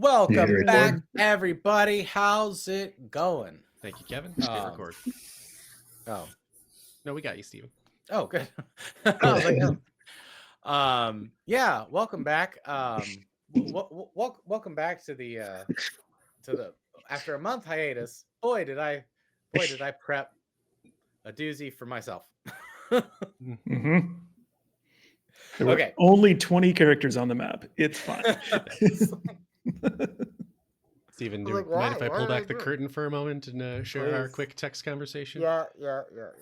Welcome back, everybody. How's it going? Thank you, Kevin. Hit record. Oh, No, we got you, Steven. oh, good. I was like, oh. Yeah. Welcome back. Welcome back to the after a month hiatus. Boy, did I prep a doozy for myself. Mm-hmm. There were Okay. only 20 characters on the map. It's fine. Steven, Like, mind if I why pull did I back the do it? curtain for a moment and share our Please. quick text conversation? Yeah.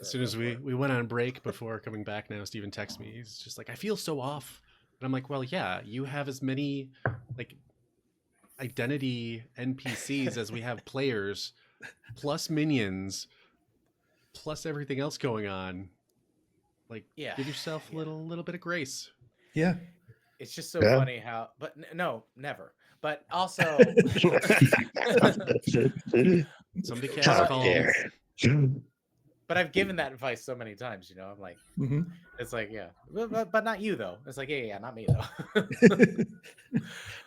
As soon as we went on break before coming back now, Steven texts me. He's just like, I feel so off. And I'm like, well, yeah, you have as many like identity NPCs as we have players, plus minions, plus everything else going on. Like, give yourself a little bit of grace. Yeah. It's just so funny how, but no, never. But also, somebody cast calls. But I've given that advice so many times, I'm like, It's like, yeah, but not you though. It's like, yeah, not me though.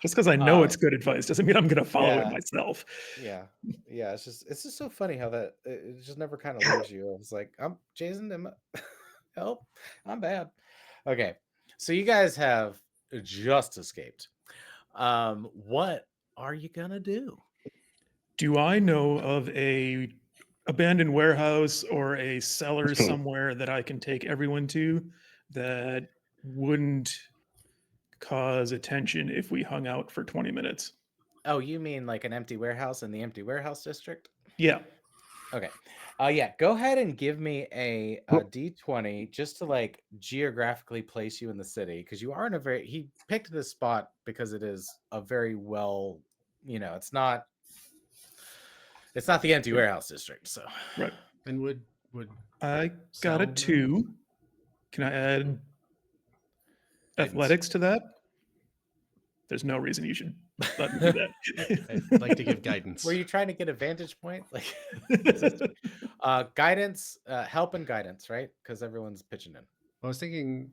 Just because I know it's good advice doesn't mean I'm going to follow it myself. Yeah. It's just so funny how that it just never kind of leaves you. I was like, I'm Jason. Help, I'm bad. Okay, so you guys have just escaped. What are you gonna do? Do I know of a abandoned warehouse or a cellar somewhere that I can take everyone to that wouldn't cause attention if we hung out for 20 minutes? Oh, you mean like an empty warehouse in the empty warehouse district? Yeah. Okay. Yeah, go ahead and give me a D20 just to like geographically place you in the city, because you are in a he picked this spot because it is a very well, it's not the empty warehouse district. So right. And would I got a 2. Can I add athletics to that? There's no reason you should let me do that. I'd like to give guidance. Were you trying to get a vantage point? Like guidance, help and guidance, right? Because everyone's pitching in. I was thinking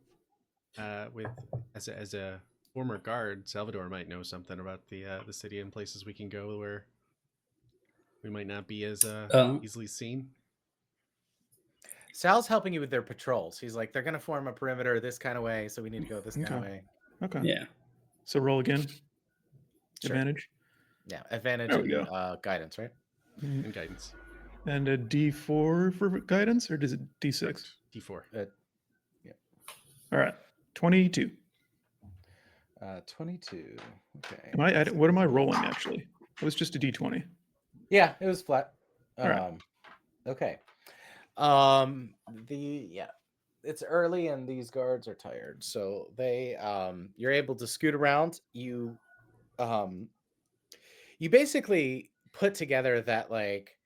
with as a former guard, Salvador might know something about the city and places we can go where we might not be as easily seen. Sal's helping you with their patrols. He's like, they're going to form a perimeter this kind of way, so we need to go this kind of way. Okay. Yeah. So roll again. Sure. Advantage. Yeah, advantage and guidance, right? And guidance. And a D4 for guidance, or does it D6? D4. Yeah. All right. 22. 22. Okay. What am I rolling actually? It was just a D20. Yeah, it was flat. All right. Okay. It's early and these guards are tired, so they you're able to scoot around. You basically put together that like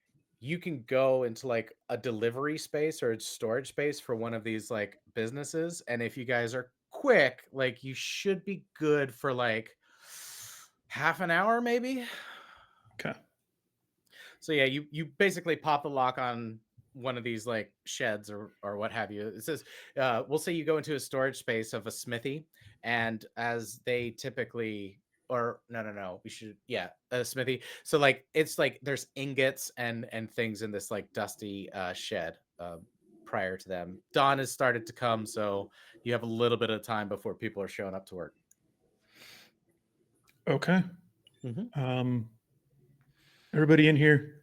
you can go into like a delivery space or a storage space for one of these like businesses, and if you guys are quick, like you should be good for like half an hour maybe. Okay. So yeah, you basically pop the lock on one of these like sheds or what have you. It says, we'll say you go into a storage space of a smithy, and as they typically, or no, we should, a smithy. So like, it's like there's ingots and things in this like dusty shed prior to them. Dawn has started to come, so you have a little bit of time before people are showing up to work. Okay. Everybody in here,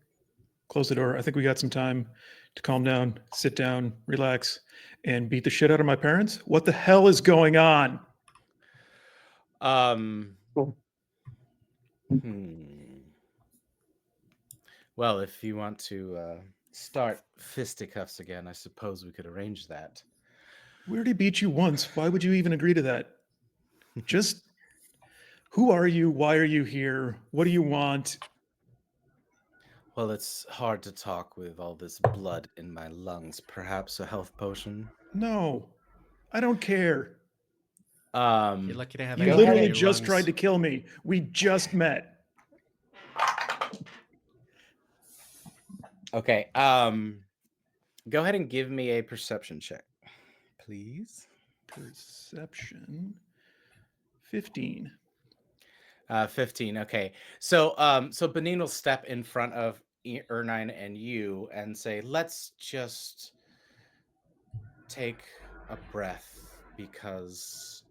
close the door. I think we got some time to calm down, sit down, relax, and beat the shit out of my parents. What the hell is going on? Well, if you want to start fisticuffs again, I suppose we could arrange that. We already beat you once. Why would you even agree to that? Just, who are you? Why are you here? What do you want? Well, it's hard to talk with all this blood in my lungs. Perhaps a health potion? No, I don't care. You're lucky to have. You literally just tried to kill me. We just met. Okay. Go ahead and give me a perception check, please. Perception. 15. 15. Okay. So so Benin will step in front of Ernine and you and say, let's just take a breath because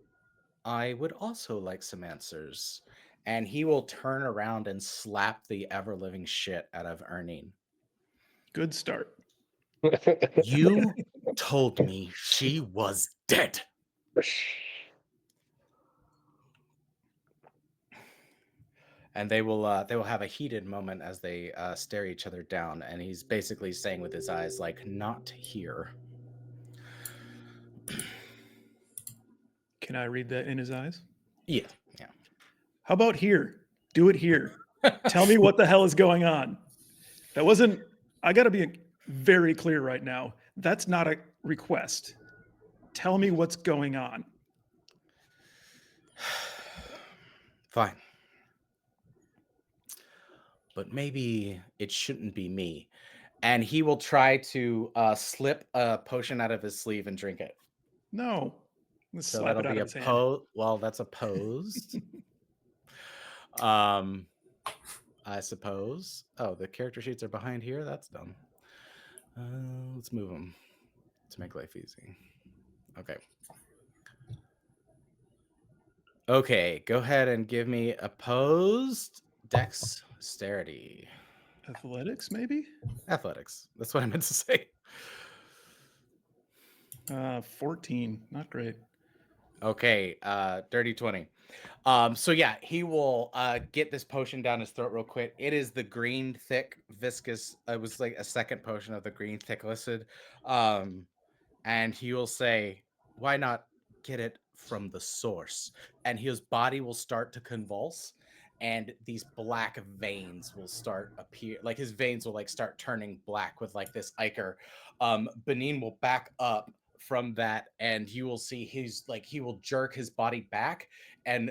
I would also like some answers. And he will turn around and slap the ever living shit out of Ernine. Good start. You told me she was dead. And they will have a heated moment as they stare each other down. And he's basically saying with his eyes, like, not here. Can I read that in his eyes? Yeah. Yeah. How about here? Do it here. Tell me what the hell is going on. That wasn't, I got to be very clear right now. That's not a request. Tell me what's going on. Fine. But maybe it shouldn't be me. And he will try to slip a potion out of his sleeve and drink it. No. Let's So slap that'll it out be of a his hand. pose. Well, that's opposed. I suppose. Oh, the character sheets are behind here. That's dumb. Let's move them to make life easy. Okay. Okay, go ahead and give me opposed dexterity. Athletics, maybe? Athletics. That's what I meant to say. 14. Not great. Okay, dirty 20. So yeah, he will get this potion down his throat real quick. It is the green, thick, viscous. It was like a second potion of the green, thick listed. And he will say, why not get it from the source? And his body will start to convulse, and these black veins will start appear. Like his veins will like start turning black with like this ichor. Benin will back up from that, and you will see he's like he will jerk his body back and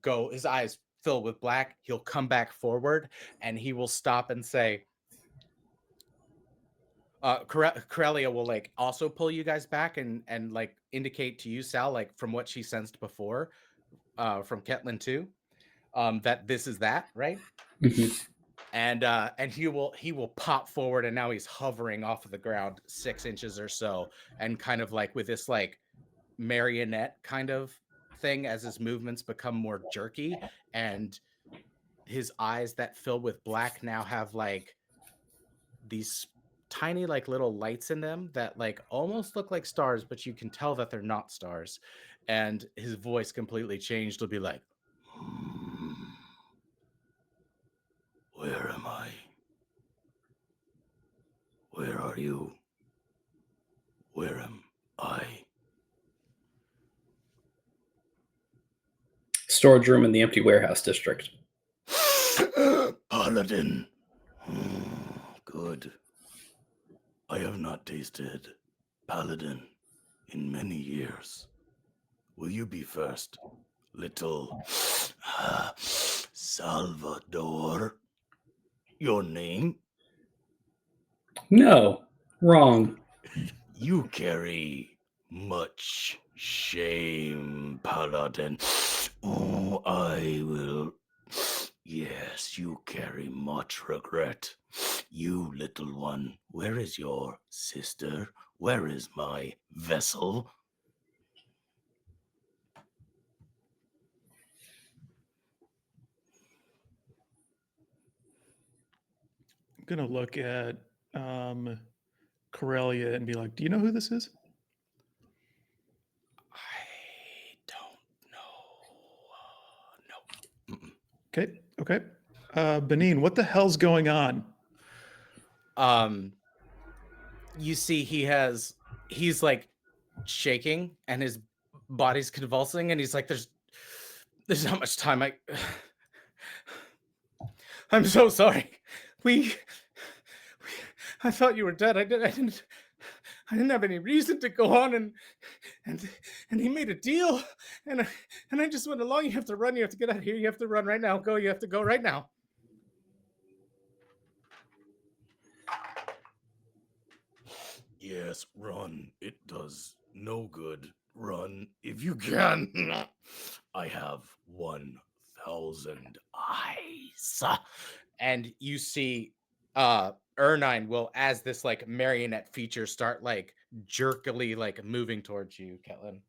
go. His eyes fill with black. He'll come back forward, and he will stop and say, Corellia will like also pull you guys back and like indicate to you, Sal, like from what she sensed before, from Ketlin too, that this is that, right? And he will pop forward, and now he's hovering off of the ground 6 inches or so, and kind of like with this like marionette kind of thing as his movements become more jerky, and his eyes that fill with black now have like these tiny like little lights in them that like almost look like stars, but you can tell that they're not stars. And his voice completely changed. It'll be like, where am I? Where are you? Where am I? Storage room in the empty warehouse district. Paladin. Good. I have not tasted Paladin in many years. Will you be first, little Salvador? Your name? No, wrong. You carry much shame, Paladin. Oh, I will. Yes, you carry much regret. You little one, where is your sister? Where is my vessel? I'm going to look at Corellia and be like, do you know who this is? I don't know. No. Okay. Okay. Benin, what the hell's going on? You see he's like shaking and his body's convulsing, and he's like, there's not much time. I'm so sorry. I thought you were dead. I didn't have any reason to go on, and he made a deal, and I just went along. You have to run. You have to get out of here. You have to run right now. Go. You have to go right now. Yes, run. It does no good. Run if you can. I have 1,000 1,000 eyes. And you see Ernine will, as this like marionette feature, start like jerkily like moving towards you, Ketlin.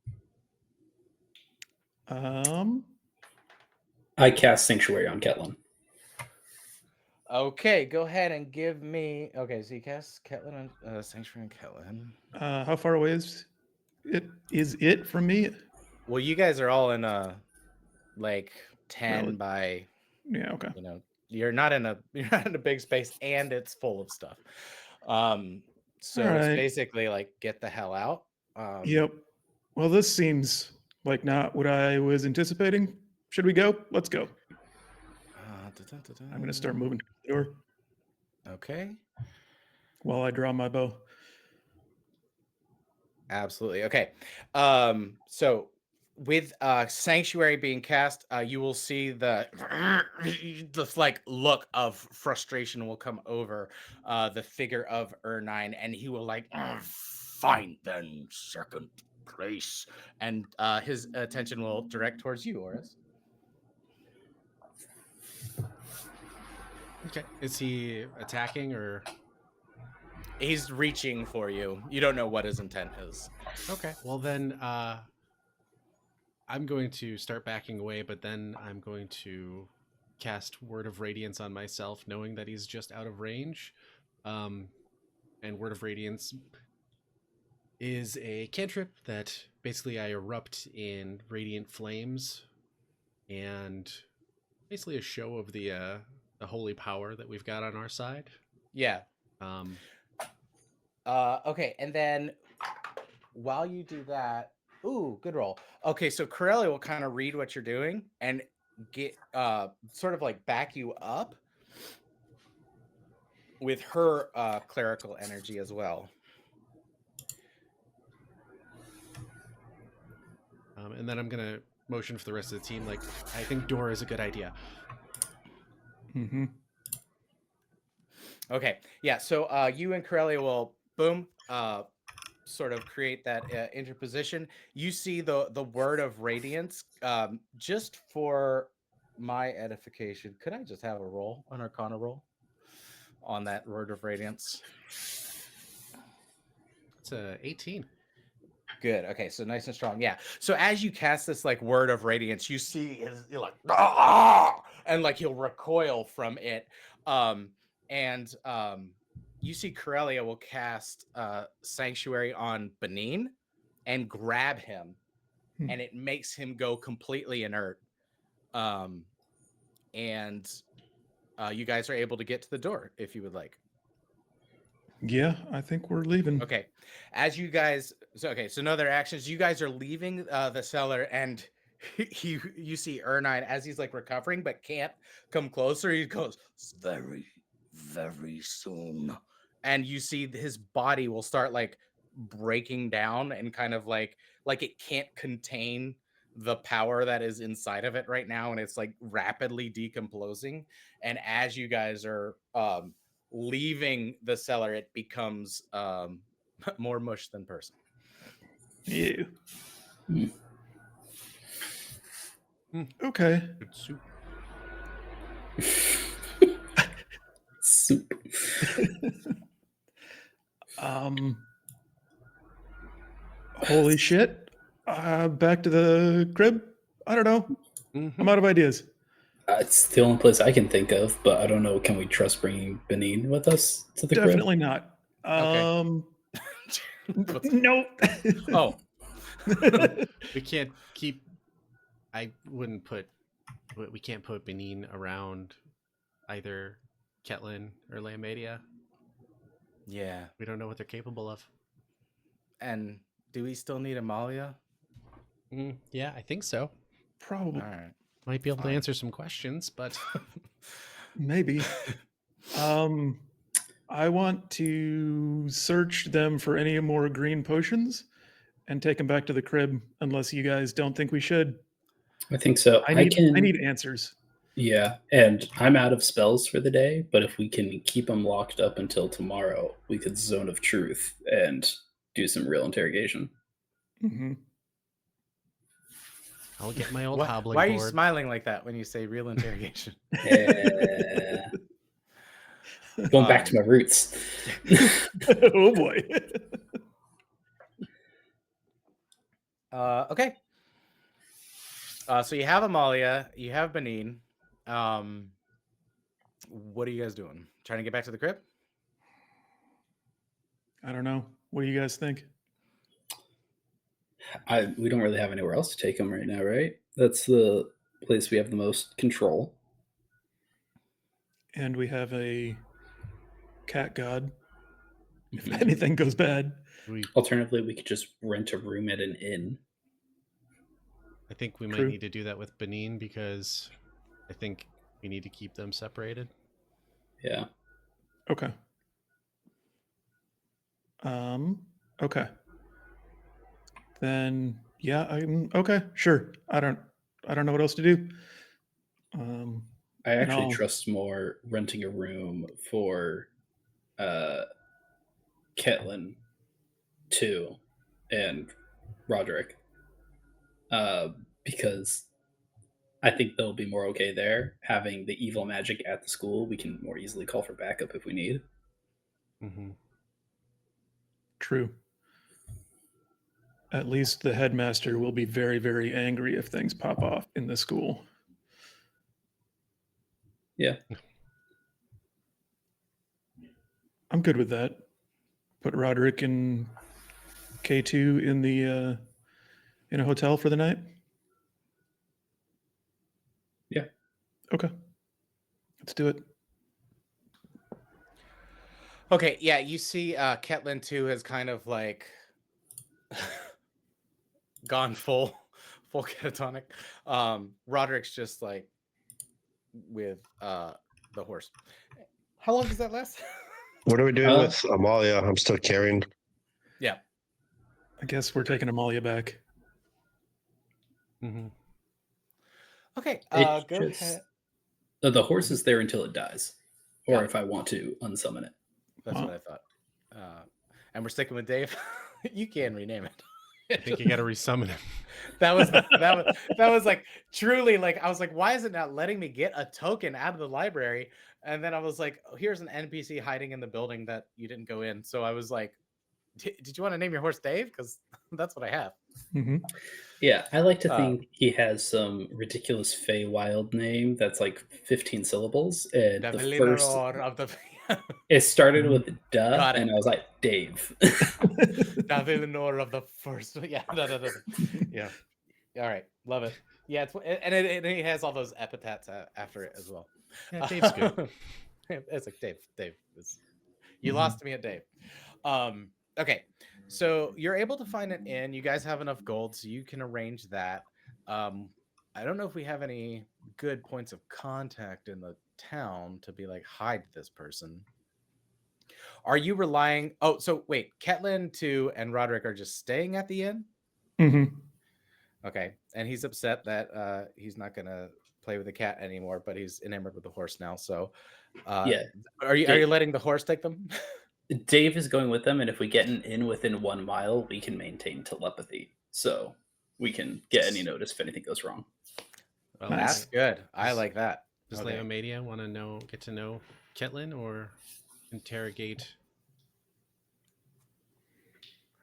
I cast Sanctuary on Ketlin. Okay, go ahead and give me. Okay, so you cast Ketlin on Sanctuary on Ketlin. How far away is it? Is it from me? Well, you guys are all in a like 10 Really? by, Yeah. Okay. you know, you're not in a big space, and it's full of stuff. So All it's right. basically like get the hell out. Yep. Well, this seems like not what I was anticipating. Should we go? Let's go. I'm gonna start moving to the door Okay. while I draw my bow. Absolutely. Okay. So with Sanctuary being cast, you will see the this like look of frustration will come over the figure of Ernine, and he will like find then second place, and his attention will direct towards you, Oris. Okay. Is he attacking or? He's reaching for you. You don't know what his intent is. Okay. Well then, I'm going to start backing away, but then I'm going to cast Word of Radiance on myself, knowing that he's just out of range. And Word of Radiance is a cantrip that basically I erupt in radiant flames, and basically a show of the holy power that we've got on our side. Yeah. Um, Okay, and then while you do that, ooh, good roll. Okay, so Corellia will kind of read what you're doing and get sort of like back you up with her clerical energy as well. and then I'm gonna motion for the rest of the team. Like, I think door is a good idea. Mm-hmm. Okay, yeah. So you and Corellia will boom, sort of create that interposition. You see the word of radiance. Just for my edification, could I just have a roll, an Arcana roll, on that word of radiance? It's 18. Good. Okay, so nice and strong. Yeah. So as you cast this like word of radiance, you see you're like "Ah!" and like he'll recoil from it. And you see Corellia will cast Sanctuary on Benin and grab him, and it makes him go completely inert. And you guys are able to get to the door if you would like. Yeah, I think we're leaving. Okay, as you guys, so no other actions. You guys are leaving the cellar, and you see Ernine as he's like recovering, but can't come closer. He goes very, very soon, and you see his body will start like breaking down and kind of like it can't contain the power that is inside of it right now, and it's like rapidly decomposing. And as you guys are leaving the cellar, it becomes more mush than person. Yeah. Hmm. Okay. Good soup. Soup. Holy shit. Back to the crib. I don't know. Mm-hmm. I'm out of ideas. It's the only place I can think of, but I don't know. Can we trust bringing Benin with us to the crib? Definitely not. Okay. Nope. Oh, We can't keep. I wouldn't put. We can't put Benin around either Ketlin or Lambadia. yeah. We don't know what they're capable of. And do we still need Amalia? Yeah, I think so. Probably. All right. Might be able to Fine. answer some questions, but Maybe. I want to search them for any more green potions and take them back to the crib, unless you guys don't think we should. I think so. I need answers. Yeah, and I'm out of spells for the day, but if we can keep them locked up until tomorrow, we could Zone of Truth and do some real interrogation. Mm-hmm. I'll get my old Why, hobbling why are you board. smiling like that when you say real interrogation? Yeah. Going back to my roots. Oh boy. Okay. So you have Amalia, you have Benin. What are you guys doing? Trying to get back to the crib? I don't know. What do you guys think? We don't really have anywhere else to take him right now, right? That's the place we have the most control. And we have a cat god. If Mhm. anything goes bad. Alternatively, we could just rent a room at an inn. I think we might True. need to do that with Benin because I think we need to keep them separated. Yeah. Okay. Okay. Then yeah, I'm okay, sure. I don't know what else to do. I actually I'll- trust more renting a room for Ketlin, too, and Roderick. Because I think they'll be more okay there. Having the evil magic at the school, we can more easily call for backup if we need. Mm-hmm. True. At least the headmaster will be very, very angry if things pop off in the school. Yeah. I'm good with that. Put Roderick and K2 in the in a hotel for the night. Yeah. Okay. Let's do it. Okay, yeah, you see Ketlin too has kind of like gone full catatonic. Roderick's just like with the horse. How long does that last? What are we doing with Amalia? I'm still carrying. Yeah. I guess we're taking Amalia back. Mm-hmm. Okay, It go just- ahead. The horse is there until it dies, or Yeah. if I want to unsummon it. That's Wow. what I thought. And we're sticking with Dave. You can rename it. I think you got to resummon him. that was like truly like I was like, why is it not letting me get a token out of the library? And then I was like, oh, here's an NPC hiding in the building that you didn't go in. So I was like, did you want to name your horse Dave? Because that's what I have. Mm-hmm. Yeah, I like to think he has some ridiculous Feywild name that's like 15 syllables. And The the first, Valinor of the it started with duh, Got it. and I was like, Dave. the Valinor of the first. Yeah, yeah. All right, love it. Yeah, and he has all those epithets after it as well. Yeah, Dave's good. It's like Dave. You Mhm. lost me at Dave. Okay, so you're able to find an inn. You guys have enough gold, so you can arrange that. I don't know if we have any good points of contact in the town to be like hide this person. Are you relying? Oh, so wait, Ketlin too and Roderick are just staying at the inn. Mm-hmm. Okay, and he's upset that he's not gonna play with the cat anymore, but he's enamored with the horse now. So, Yeah. are you letting the horse take them? Dave is going with them, and if we get an inn within 1 mile, we can maintain telepathy. So we can get any notice if anything goes wrong. Well, Nice. That's good. I like that. Does Okay. Leomedia want to get to know Ketlin or interrogate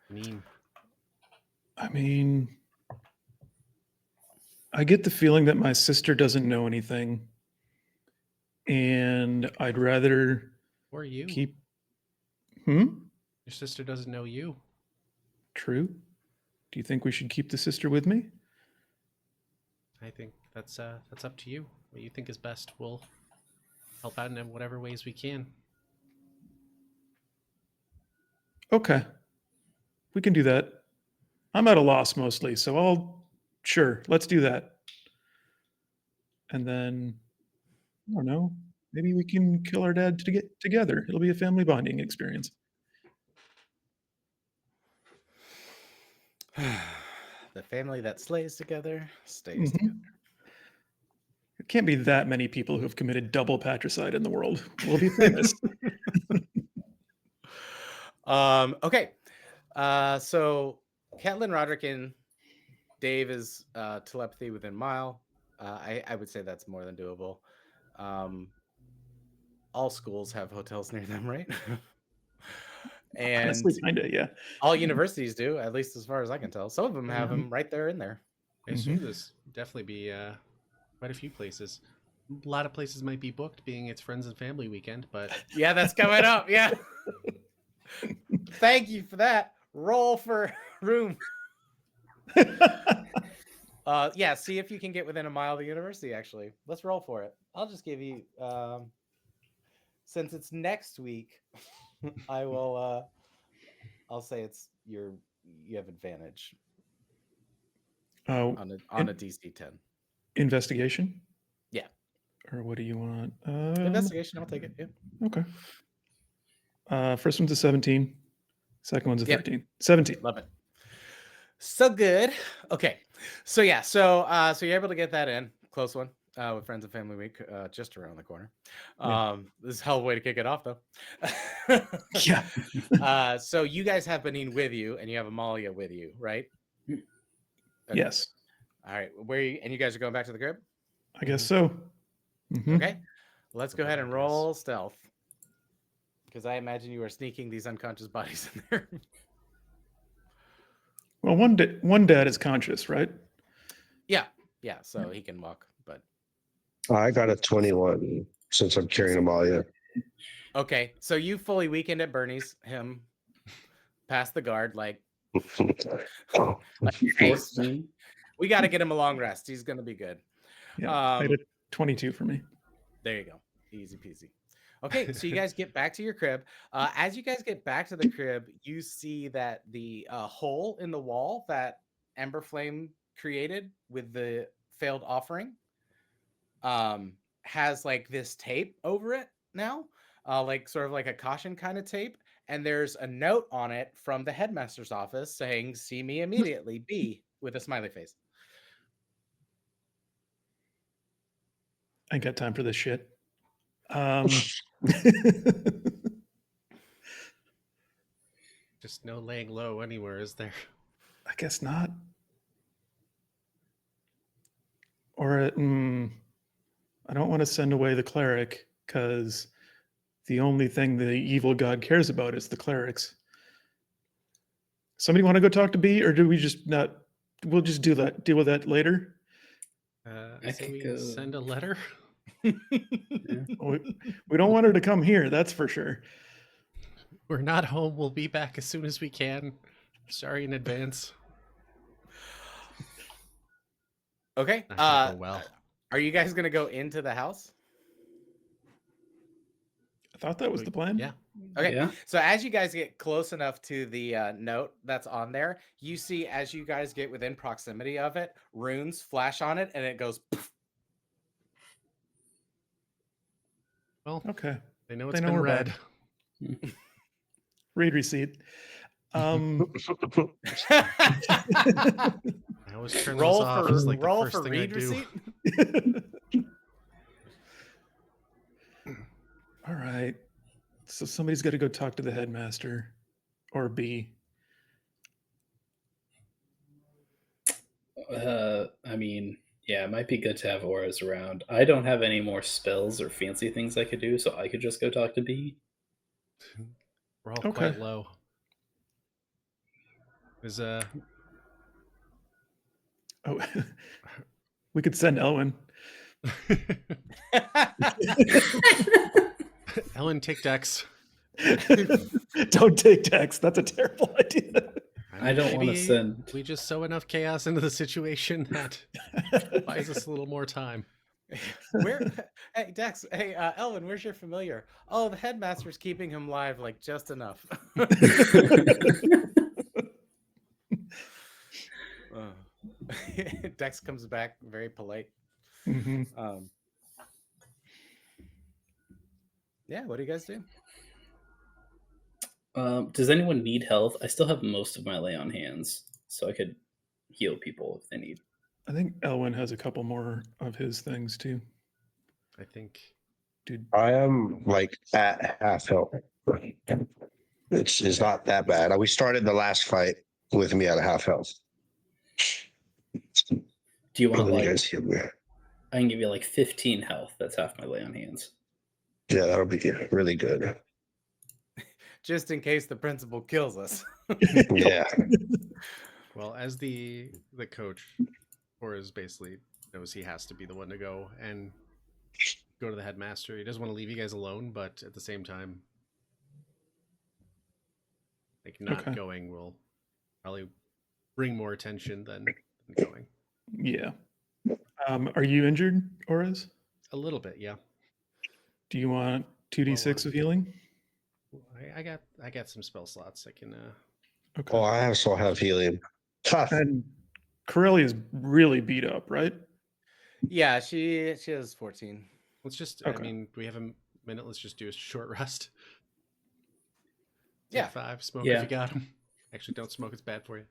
Benin? I mean, I get the feeling that my sister doesn't know anything, and I'd rather Or you? keep. Your sister doesn't know you. True. Do you think we should keep the sister with me? I think that's up to you. What you think is best. We'll help out in whatever ways we can. Okay. We can do that. I'm at a loss mostly, so sure, let's do that. And then, I don't know, maybe we can kill our dad to get together. It'll be a family bonding experience. The family that slays together stays Mhm. together. There can't be that many people who've committed double patricide in the world. We'll be famous. Okay. So Ketlin, Roderick, and Dave is telepathy within mile. I would say that's more than doable. All schools have hotels near them, right? And Honestly, kinda, yeah. all universities do, at least as far as I can tell. Some of them have Mhm. them right there in there. I assume Mhm. there's definitely be quite a few places. A lot of places might be booked, being it's friends and family weekend, but Yeah, that's coming up. Yeah. Thank you for that. Roll for room. Yeah, see if you can get within a mile of the university, actually. Let's roll for it. I'll just give you since it's next week, I will I'll say it's you have advantage Oh, on a in- DC 10. investigation? Yeah. Or what do you want? Investigation, I'll take it. Yeah. Okay. First one's a 17. Second one's a Yep. 13. 17. Love it. So good. Okay. So yeah, so you're able to get that in. Close one. With Friends and Family Week, just around the corner. Yeah. This is a hell of a way to kick it off, though. Yeah. So you guys have Benin with you, and you have Amalia with you, right? Okay. Yes. All right. And you guys are going back to the crib? I guess so. Mhm. Okay. Let's go ahead and roll stealth, because I imagine you are sneaking these unconscious bodies in there. Well, one dad is conscious, right? Yeah. So he can walk, but I got a 21 since I'm carrying Amalia. okay. So you fully weakened at Bernie's, him past the guard, like we got to get him a long rest. He's gonna be good. Yeah. I had a 22 for me. There you go. Easy peasy. Okay, so you guys get back to your crib. As you guys get back to the crib, you see that the hole in the wall that Ember Flame created with the failed offering has like this tape over it now, like sort of like a caution kind of tape. And there's a note on it from the headmaster's office saying, "See me immediately, B," with a smiley face. I ain't got time for this shit. just no laying low anywhere, is there? I guess not. Or I don't want to send away the cleric because the only thing the evil god cares about is the clerics. Somebody want to go talk to B, or do we just not? We'll just deal with that later. I say we send a letter. We don't want her to come here, that's for sure. We're not home. We'll be back as soon as we can. Sorry in advance. Okay. Not gonna go well. Are you guys gonna go into the house? I thought that was the plan. Yeah. Okay. Yeah. So as you guys get close enough to the note that's on there, you see as you guys get within proximity of it, runes flash on it, and it goes. Poof. Well, Okay. they know They it's know been we're read. bad. Read receipt. I always turn roll those off. for It's like the roll first for thing read I do. receipt. All right. So somebody's got to go talk to the headmaster or B. I mean, yeah, it might be good to have auras around. I don't have any more spells or fancy things I could do, so I could just go talk to B. We're all Okay. quite low. Is Oh, we could send Elwin. Ellen, take Dex. Don't take Dex. That's a terrible idea. I don't want to Maybe send. We just sow enough chaos into the situation that buys us a little more time. Hey Dex, hey Elvin, where's your familiar? Oh, the headmaster's keeping him live like just enough. Dex comes back very polite. Mhm. Yeah, what do you guys do? Does anyone need health? I still have most of my lay on hands, so I could heal people if they need. I think Elwin has a couple more of his things too. I think. Dude, I am like at half health. It's not that bad. We started the last fight with me at a half health. Do you want And then you like? guys heal me. I can give you like 15 health. That's half my lay on hands. Yeah, that'll be really good. Just in case the principal kills us. Yeah. Well, as the coach, Horace basically knows he has to be the one to go and go to the headmaster. He doesn't want to leave you guys alone, but at the same time, like not Okay. going will probably bring more attention than going. Yeah. Are you injured, Oris? A little bit, yeah. Do you want 2d6 of healing? I got some spell slots. I can. Okay. Oh, I also have healing. Ha! And Corellia's really beat up, right? Yeah, she has 14. Let's just. I Okay. mean, do we have a minute? Let's just do a short rest. Yeah. Take 5. Smoke Yeah. if you got them. Actually, don't smoke. It's bad for you.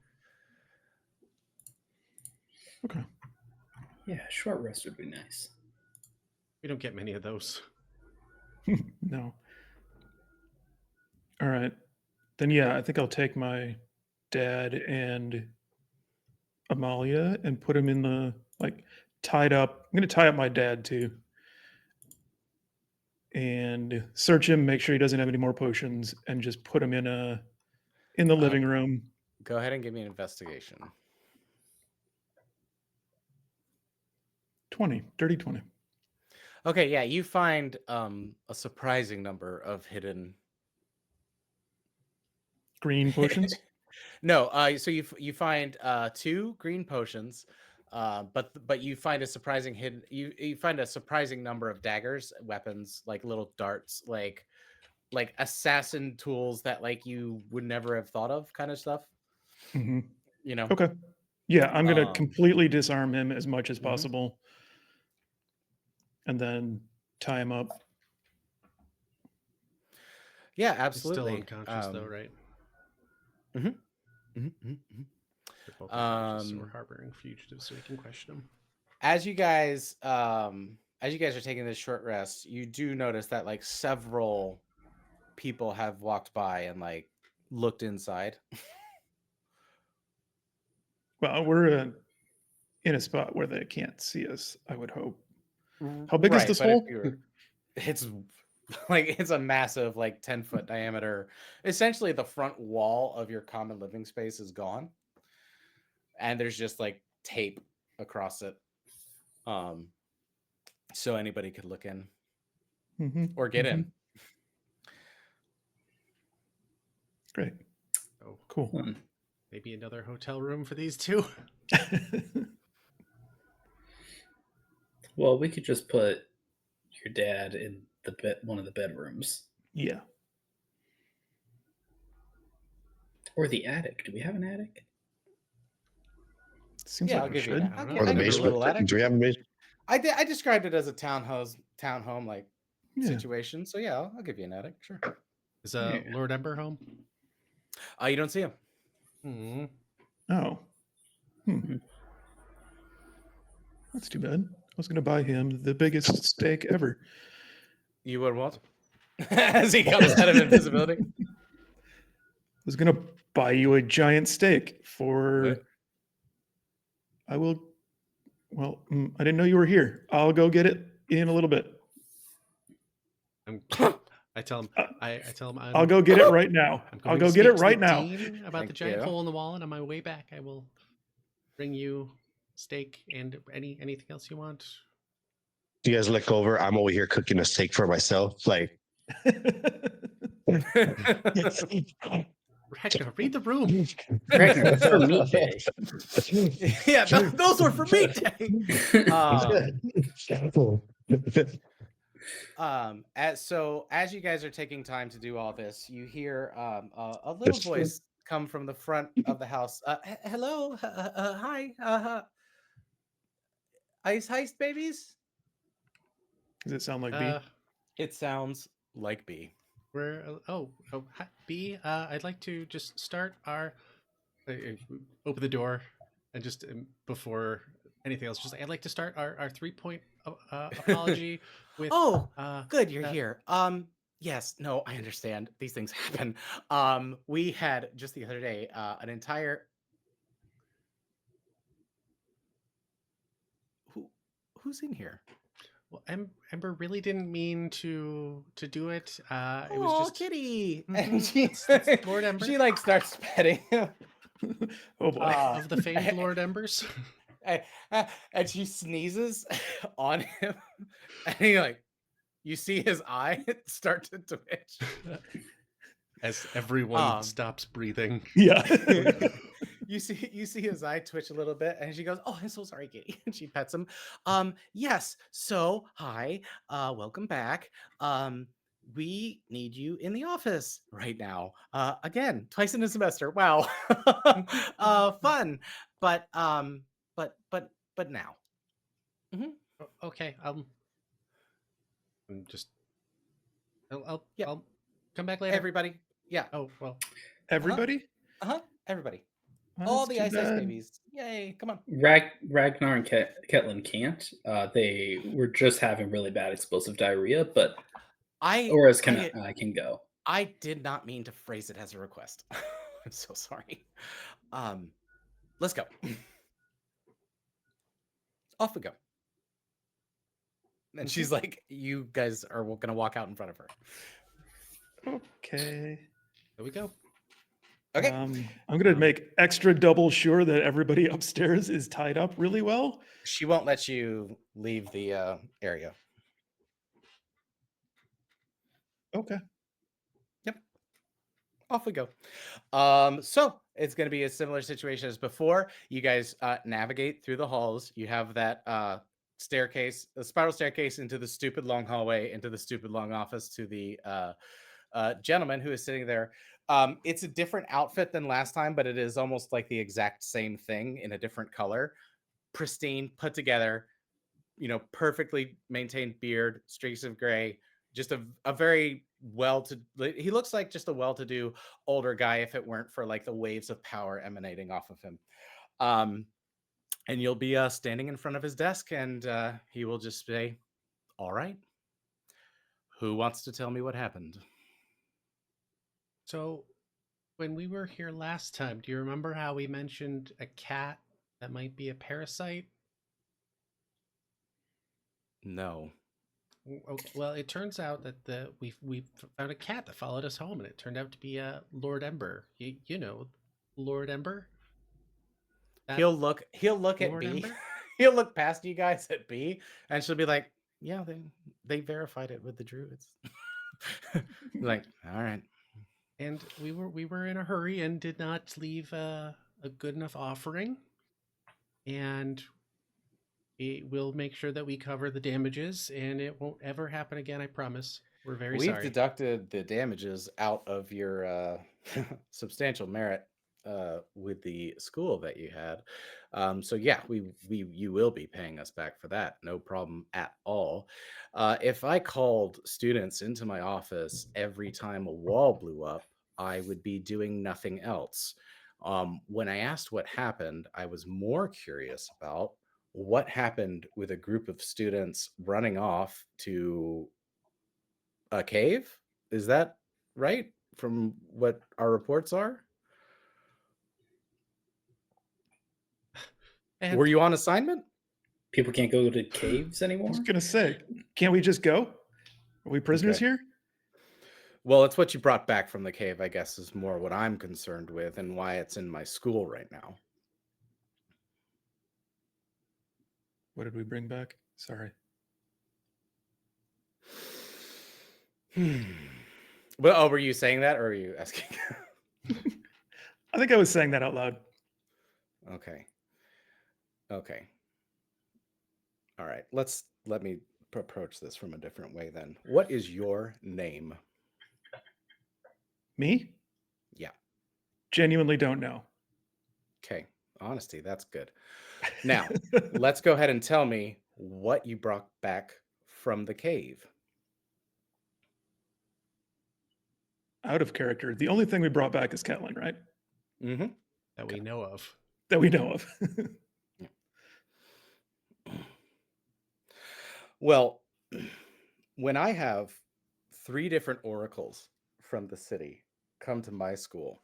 Okay. Yeah, short rest would be nice. We don't get many of those. No. All right. Then yeah, I think I'll take my dad and Amalia and put him in the tied up. I'm gonna tie up my dad too. And search him, make sure he doesn't have any more potions, and just put him in the living room. Go ahead and give me an investigation. 20, dirty 20. Okay, yeah, you find a surprising number of hidden. Green potions. No, so you find 2 green potions, but you find a surprising hidden. You find a surprising number of daggers, weapons, like little darts, like assassin tools that like you would never have thought of, kind of stuff. Hmm. You know. Okay. Yeah, I'm gonna Um, completely disarm him as much as Mhm. possible, and then tie him up. Yeah, He's still absolutely. unconscious, though, right? Mhm, mhm. They're both unconscious, so we're Um, harboring fugitives, so we can question them. as you guys are taking this short rest, you do notice that like several people have walked by and like looked inside. Well, we're in a spot where they can't see us, I would hope. How big is Right, this but if hole? you're it's like it's a massive like 10-foot diameter. Essentially the front wall of your common living space is gone. And there's just like tape across it. So anybody could look in Hmm. or get in. Great. Oh, Cool. maybe another hotel room for these two. Well, we could just put your dad in one of the bedrooms Yeah. or the attic. Do we have an attic? Seems Yeah, like I'll we give you should. an Or the I'll give you a basement. little attic. Do we have a basement? I described it as a townhome like Yeah. situation. So yeah, I'll give you an attic. Sure. Is Yeah. Lord Ember home? You don't see him. Hmm. Oh. That's too bad. I was going to buy him the biggest steak ever. You would what? As he comes out of invisibility. I was going to buy you a giant steak for. What? I will. Well, I didn't know you were here. I'll go get it in a little bit. I tell him. I tell him. I'll go get it right now. I'm I'll going go to get it speak to right the now. dean about the Thank giant you. hole in the wall, and on my way back, I will bring you steak and anything else you want. Do you guys look over? I'm over here cooking a steak for myself. Like, Hector, read the room. Ragnar, that's for meat day. Yeah, those were for me. As you guys are taking time to do all this, you hear a little voice come from the front of the house. Hello, hi, ice heist babies. Does it sound like B? It sounds like B. We're hi, B. I'd like to just start our open the door and just before anything else, just I'd like to start our 3-point apology with. Good, you're here. Yes, no, I understand. These things happen. We had just the other day an entire. who's in here? Well, Ember really didn't mean to do it. It was Oh, just kitty. Mhm, And she, it's Lord Ember. she like starts petting him. Oh boy. of the famed Lord Embers. and, and she sneezes on him. And he like, you see his eye start to twitch. As everyone Um, stops breathing. Yeah. you see his eye twitch a little bit, and she goes, "Oh, I'm so sorry, kitty." And she pets him. Yes. So, hi, welcome back. We need you in the office right now. Again, twice in a semester. Wow. Fun. But but now. Mhm. Okay, I'm just. Yeah. I'll come back later. Everybody. Yeah. Oh well. Everybody? Everybody. Oh, All that's the too Ice Ice bad. babies. Yay! Come on. Ragnar and Ketlin can't. They were just having really bad explosive diarrhea, but I I can go. I did not mean to phrase it as a request. I'm so sorry. Let's go. Off we go. And she's like, you guys are gonna walk out in front of her. Okay. There we go. Okay. I'm gonna make extra double sure that everybody upstairs is tied up really well. She won't let you leave the area. Okay. Yep. Off we go. So it's going to be a similar situation as before. You guys navigate through the halls. You have that staircase, a spiral staircase into the stupid long hallway, into the stupid long office to the gentleman who is sitting there. It's a different outfit than last time, but it is almost like the exact same thing in a different color. Pristine, put together, perfectly maintained beard, streaks of gray, just a very he looks like just a well-to-do older guy if it weren't for like the waves of power emanating off of him. And you'll be standing in front of his desk, and he will just say, all right, who wants to tell me what happened? So, when we were here last time, do you remember how we mentioned a cat that might be a parasite? No. Okay. Well, it turns out that we found a cat that followed us home, and it turned out to be Lord Ember. You know, Lord Ember. That He'll look at Lord B. Ember? He'll look past you guys at B, and she'll be like, yeah, they verified it with the druids. Like, all right. And we were in a hurry and did not leave a good enough offering. And we'll make sure that we cover the damages, and it won't ever happen again. I promise. We're very We've sorry. deducted the damages out of your substantial merit with the school that you had. So yeah, you will be paying us back for that. No problem at all. If I called students into my office every time a wall blew up, I would be doing nothing else. When I asked what happened, I was more curious about what happened with a group of students running off to a cave. Is that right from what our reports are? And Were you on assignment? People can't go to caves I anymore. was gonna say, can't we just go? Are we prisoners Okay. here? Well, it's what you brought back from the cave, I guess, is more what I'm concerned with and why it's in my school right now. What did we bring back? Sorry. Well, oh, were you saying that or are you asking? I think I was saying that out loud. Okay. Okay. All right. Let me approach this from a different way then. What is your name? Me? Yeah. Genuinely don't know. Okay. Honesty, that's good. Now, let's go ahead and tell me what you brought back from the cave. Out of character. The only thing we brought back is Ketlin, right? Mm-hmm. that we know of. That we know of. Well, when I have 3 different oracles from the city come to my school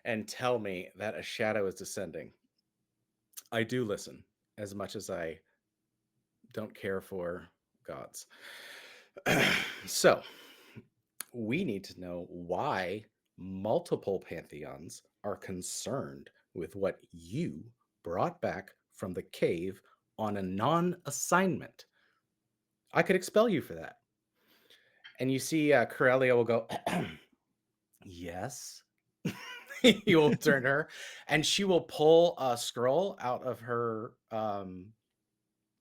and tell me that a shadow is descending, I do listen as much as I don't care for gods. So we need to know why multiple pantheons are concerned with what you brought back from the cave on a non-assignment. I could expel you for that. And you see Corellia will go, yes. You will turn her, and she will pull a scroll out of her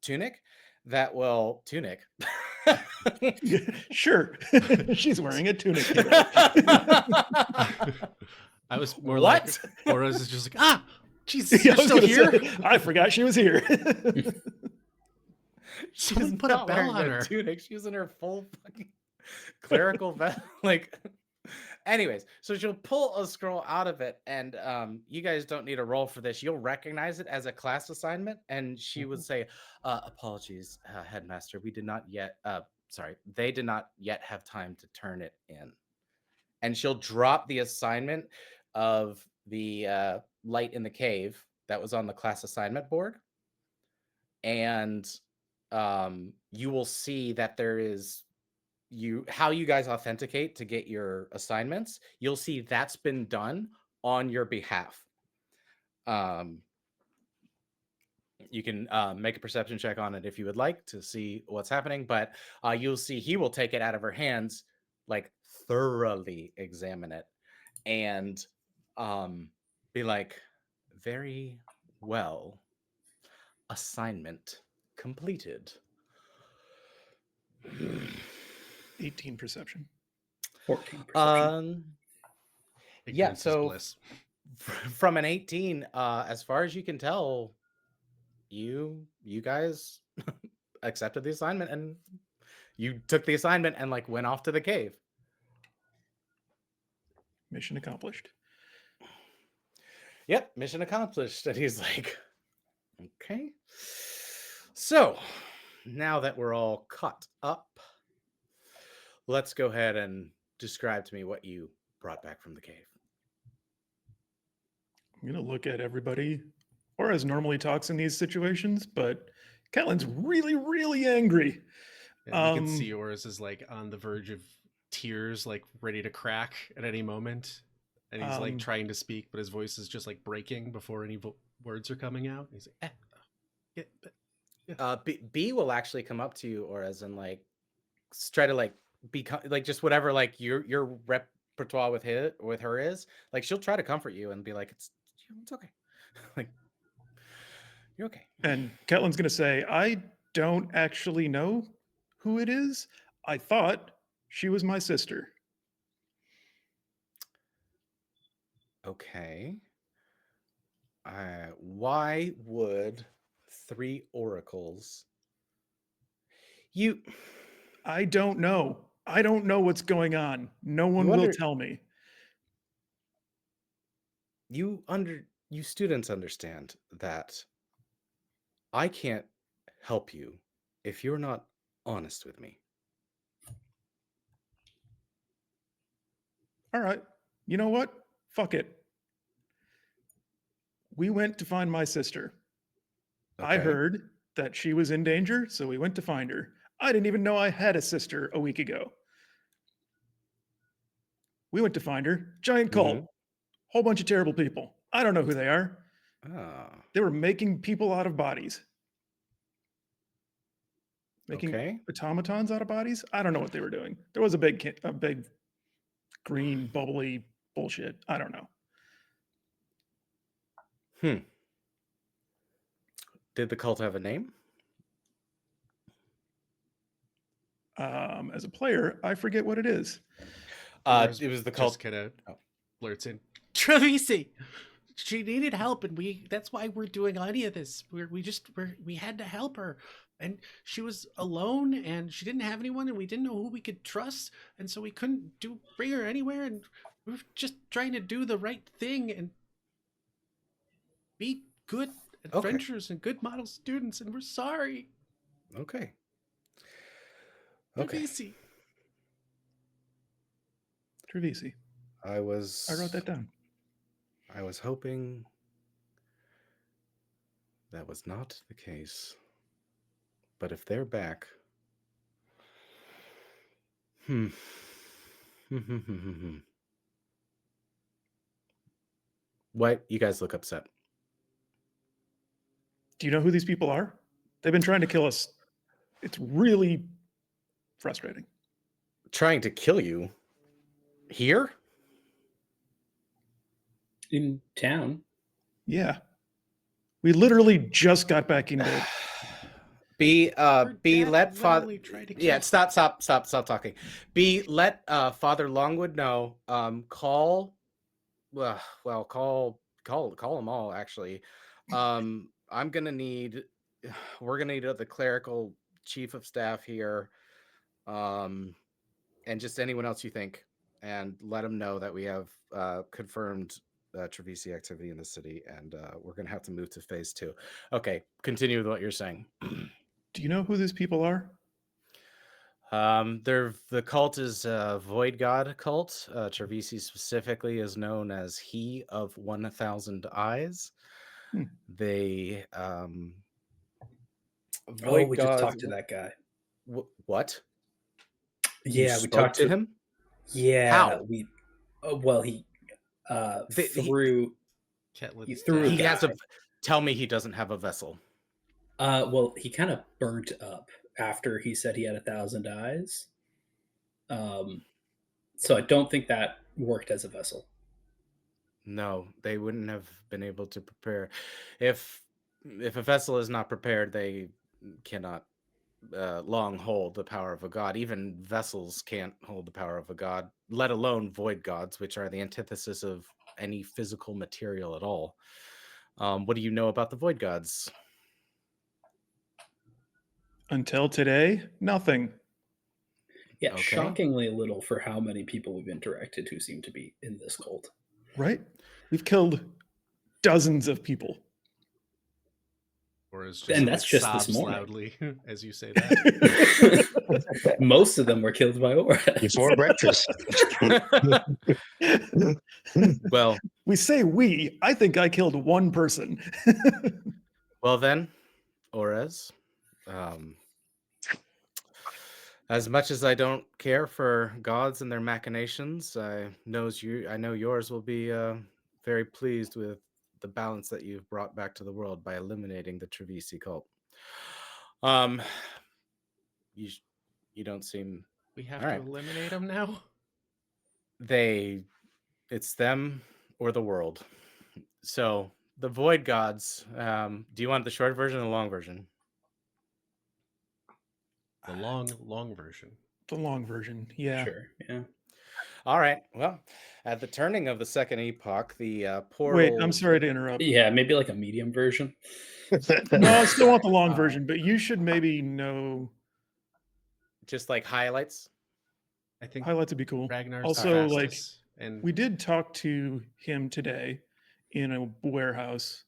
tunic that will tunic. Sure. She's wearing a tunic today. I was more What? like, or I was just like, she's Yeah, you're I was still gonna here. say, I forgot she was here. She Someone was put a not bell wearing on a her. tunic. She was in her full fucking clerical vest. Like, anyways, so she'll pull a scroll out of it, and you guys don't need a roll for this. You'll recognize it as a class assignment, and she would say, "Apologies, headmaster. We did not yet. Sorry, they did not yet have time to turn it in." And she'll drop the assignment of the light in the cave that was on the class assignment board, and you will see that there is how you guys authenticate to get your assignments. You'll see that's been done on your behalf. You can make a perception check on it if you would like to see what's happening, but you'll see he will take it out of her hands, like thoroughly examine it, and be like, very well, assignment completed. 18 perception. 14 perception. Yeah, Ignorance is so bliss. from an 18, as far as you can tell, you guys accepted the assignment, and you took the assignment and like went off to the cave. Mission accomplished. Yep, mission accomplished. And he's like, okay. So now that we're all caught up, let's go ahead and describe to me what you brought back from the cave. I'm going to look at everybody, or as normally talks in these situations, but Catelyn's really, really angry. Yeah, you can see yours is like on the verge of tears, like ready to crack at any moment. And he's like trying to speak, but his voice is just like breaking before any words are coming out. He's like, B will actually come up to you, or as in like try to like become like just whatever like your repertoire with her is, like she'll try to comfort you and be like, it's okay. Like, you're okay. And Catelyn's going to say, I don't actually know who it is. I thought she was my sister. Okay. Why would 3 oracles? I don't know. I don't know what's going on. No one will tell me. You students understand that I can't help you if you're not honest with me. All right. You know what? Fuck it. We went to find my sister. I Okay. heard that she was in danger, so we went to find her. I didn't even know I had a sister a week ago. We went to find her. Giant cult. Whole bunch of terrible people. I don't know who they are. They were making people out of bodies. Making automatons out of bodies? I don't know what they were doing. There was a big green bubbly bullshit. I don't know. Did the cult have a name? As a player, I forget what it is. It was the cult. Just kind of blurts in, Trevisi. She needed help, and that's why we're doing any of this. We had to help her, and she was alone, and she didn't have anyone, and we didn't know who we could trust, and so we couldn't bring her anywhere, and we were just trying to do the right thing and be good adventurers and good model students, and we're sorry. Okay. Trevisi. I wrote that down. I was hoping that was not the case. But if they're back, hmm. What? You guys look upset. Do you know who these people are? They've been trying to kill us. It's really frustrating. Trying to kill you here? In town. Yeah. We literally just got back into B Her B dad let father literally tried to yeah, kill- stop talking. B let Father Longwood know. Call call them all actually. I'm gonna need we're gonna need the clerical chief of staff here. And just anyone else you think, and let them know that we have confirmed Trevisi activity in the city, and we're going to have to move to phase 2. Okay, continue with what you're saying. Do you know who these people are? The cult is a void god cult. Trevisi specifically is known as He of 1,000 Eyes. Hmm. They Oh, void we just gods. talked to that guy. What? Yeah, You we spoke talked to him. Yeah, How? we. Well, he threw. Ketlet's He threw a He dad. has a. guy. Tell me he doesn't have a vessel. Well, he kind of burnt up after he said he had 1,000 eyes. So I don't think that worked as a vessel. No, they wouldn't have been able to prepare. If a vessel is not prepared, they cannot long hold the power of a god. Even vessels can't hold the power of a god, let alone void gods, which are the antithesis of any physical material at all. What do you know about the void gods? Until today, nothing. Yeah, Okay. shockingly little for how many people we've interacted who seem to be in this cult. Right? We've killed dozens of people. Or is just And that's like just this sobs morning. loudly as you say that. Most of them were killed by auras. Before breakfast. Well, We say we. I think I killed one person. well then, Ores. As much as I don't care for gods and their machinations, I know yours will be very pleased with the balance that you've brought back to the world by eliminating the Trevisi cult. Um, you don't seem We have All to right. eliminate him now. It's them or the world. So the void gods. Do you want the short version or the long version? The long version. The long version. Yeah. Sure, yeah. All right. Well, at the turning of the second epoch, the portal. Wait, I'm sorry to interrupt. Yeah, maybe like a medium version. No, I still want the long Uh, version, but you should maybe know Just like highlights. I think highlights would be cool. Ragnar's Also, the like, fastest, and we did talk to him today in a warehouse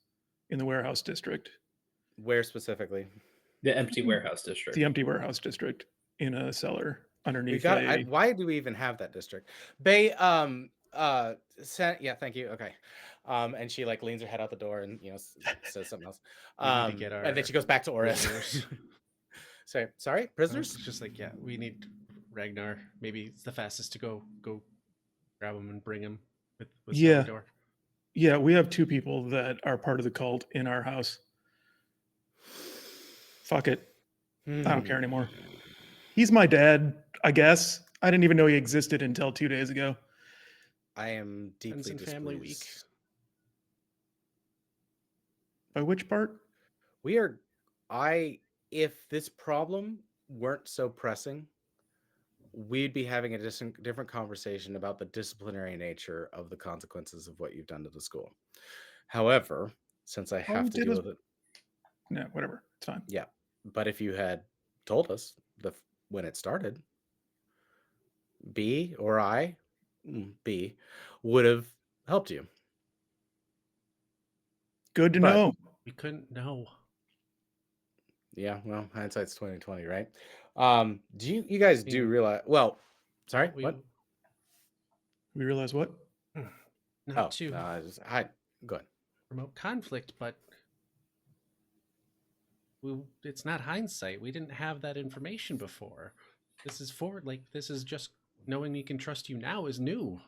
in the warehouse district, Where specifically? The empty warehouse district. the empty warehouse district in a cellar We underneath got. a. Why do we even have that district? Yeah, thank you. Okay. And she like leans her head out the door and says something else. we need to get And then our she goes back to Oris. prisoners. Sorry, It's prisoners. just like, yeah, we need Ragnar. Maybe it's the fastest to go grab him and bring him with Yeah. Salvador. Yeah, we have two people that are part of the cult in our house. Fuck it. I don't care anymore. He's my dad, I guess. I didn't even know he existed until 2 days ago. I am deeply Friends and family week. displeased. By which part? We are. If this problem weren't so pressing, we'd be having a different conversation about the disciplinary nature of the consequences of what you've done to the school. However, since I All have we to did deal was- with it, No, whatever. It's fine. yeah. But if you had told us when it started, B or B would have helped you. Good to But- know. We couldn't know. Yeah, well, hindsight's 2020, right? Do you guys do Yeah. realize? Well, sorry, We what? We realize what? not to I go ahead. promote conflict, but it's not hindsight. We didn't have that information before. This is forward. Like, this is just knowing we can trust you now is new.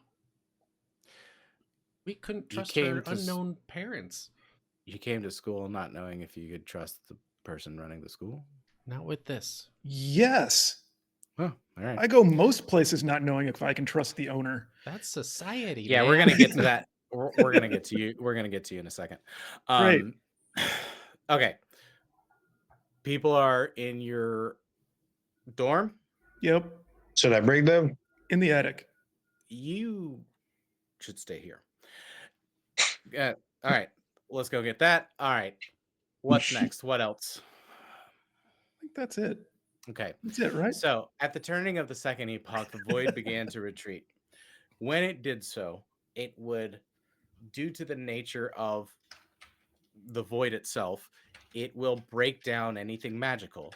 We couldn't You trust our came to unknown parents. you came to school not knowing if you could trust the person running the school. Not with this. Yes. Oh, all right. I go most places not knowing if I can trust the owner. That's society. Yeah, man. we're gonna get to that. We're gonna get to you. We're gonna get to you in a second. Great. Okay. People are in your dorm. Yep. Should I bring them? In the attic. You should stay here. All right. Let's go get that. All right. What's next? What else? I think that's it. Okay. That's it, right? So at the turning of the second epoch, the void began to retreat. When it did so, it would, due to the nature of the void itself, it will break down anything magical.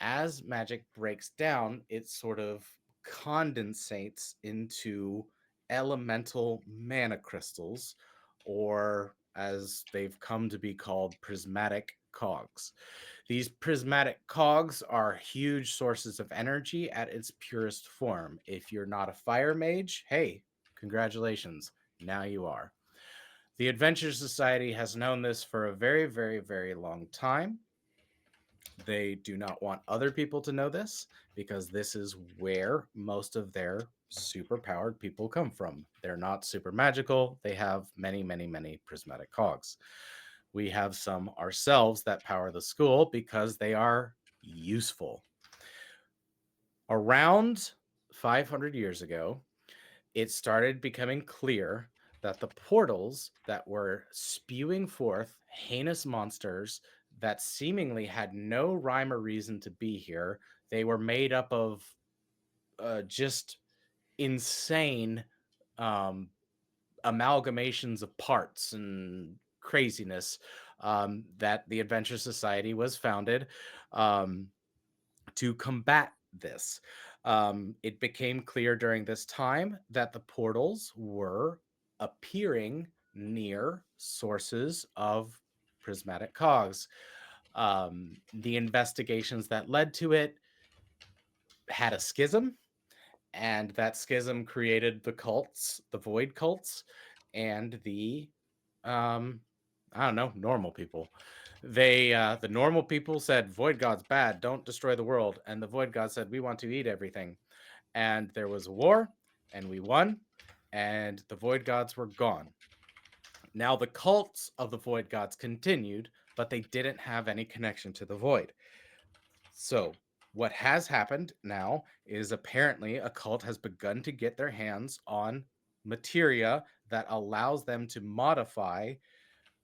As magic breaks down, it sort of condensates into elemental mana crystals, or as they've come to be called, prismatic cogs. These prismatic cogs are huge sources of energy at its purest form. If you're not a fire mage, hey, congratulations, now you are. The Adventure Society has known this for a very, very, very long time. They do not want other people to know this because this is where most of their super powered people come from. They're not super magical. They have many, many, many prismatic cogs. We have some ourselves that power the school because they are useful. Around 500 years ago, it started becoming clear that the portals that were spewing forth heinous monsters that seemingly had no rhyme or reason to be here, they were made up of just insane um, amalgamations of parts and craziness, that the Adventure Society was founded to combat this. It became clear during this time that the portals were appearing near sources of prismatic cogs. The investigations that led to it had a schism, and that schism created the cults, the void cults, and the I don't know, normal people. They the normal people said void god's bad, don't destroy the world, and the void god said we want to eat everything. And there was a war, and we won, and the void gods were gone. Now the cults of the void gods continued, but they didn't have any connection to the void. So what has happened now is apparently a cult has begun to get their hands on materia that allows them to modify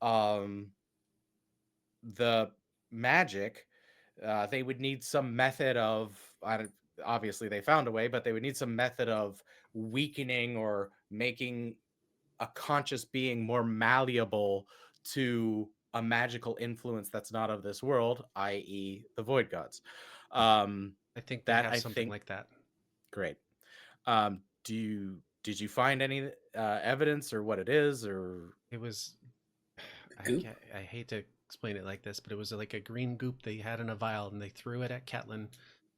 um, the magic. They would need some method of, obviously they found a way, but they would need some method of weakening or making a conscious being more malleable to a magical influence that's not of this world, i.e., the void gods. I think they That have I something think like that. great. Did you find any evidence or what it is, or It was. Goop? I hate to explain it like this, but it was like a green goop they had in a vial, and they threw it at Ketlin,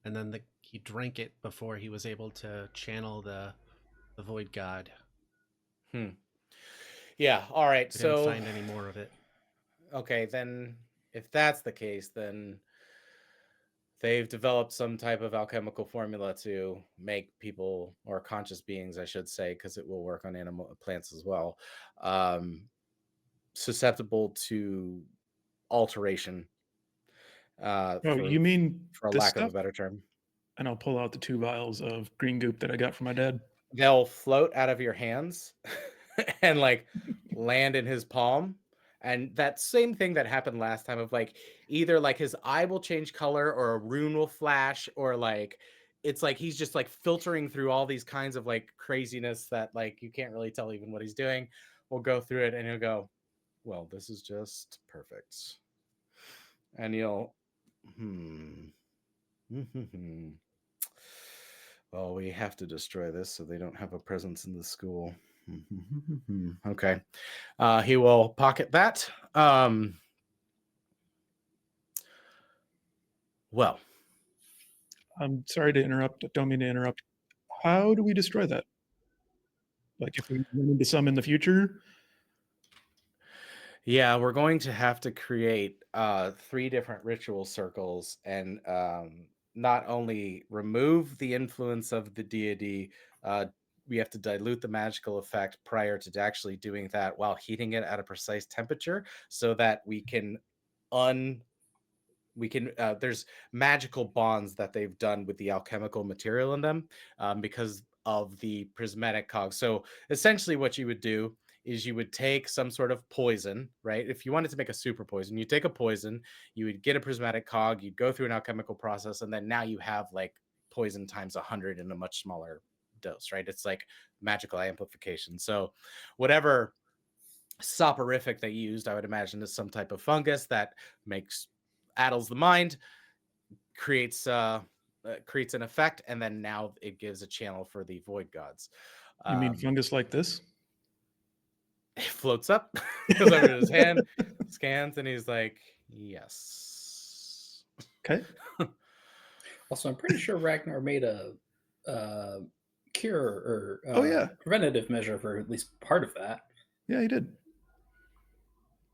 and then he drank it before he was able to channel the void god. yeah, all right. We didn't So find any more of it. okay, then if that's the case, then they've developed some type of alchemical formula to make people, or conscious beings, I should say, because it will work on animal plants as well, susceptible to alteration. Oh, For you mean for this lack of a stuff? better term, And I'll pull out the 2 vials of green goop that I got from my dad. they'll float out of your hands and like land in his palm. And that same thing that happened last time of like either like his eye will change color or a rune will flash, or like it's like he's just like filtering through all these kinds of like craziness that like you can't really tell even what he's doing. We'll go through it and he'll go, well, this is just perfect. And you'll well, we have to destroy this so they don't have a presence in the school. Okay. He will pocket that. Well, I'm sorry to interrupt. Don't mean to interrupt. How do we destroy that? Like if we run into some in the future? yeah, we're going to have to create 3 different ritual circles and not only remove the influence of the deity, we have to dilute the magical effect prior to actually doing that while heating it at a precise temperature so that un we can there's magical bonds that they've done with the alchemical material in them, because of the prismatic cog. So essentially what you would do is you would take some sort of poison, right? If you wanted to make a super poison, you take a poison, you would get a prismatic cog, you'd go through an alchemical process, and then now you have like poison times 100 in a much smaller dose, right? It's like magical amplification. So whatever soporific they used, I would imagine, is some type of fungus that makes addles the mind, creates an effect, and then now it gives a channel for the void gods. You mean Um, fungus like this? it floats up, goes over to his hand, scans, and he's like, "Yes." Okay. Also, I'm pretty sure Ragnar made a cure or Oh, yeah. preventative measure for at least part of that. Yeah, he did.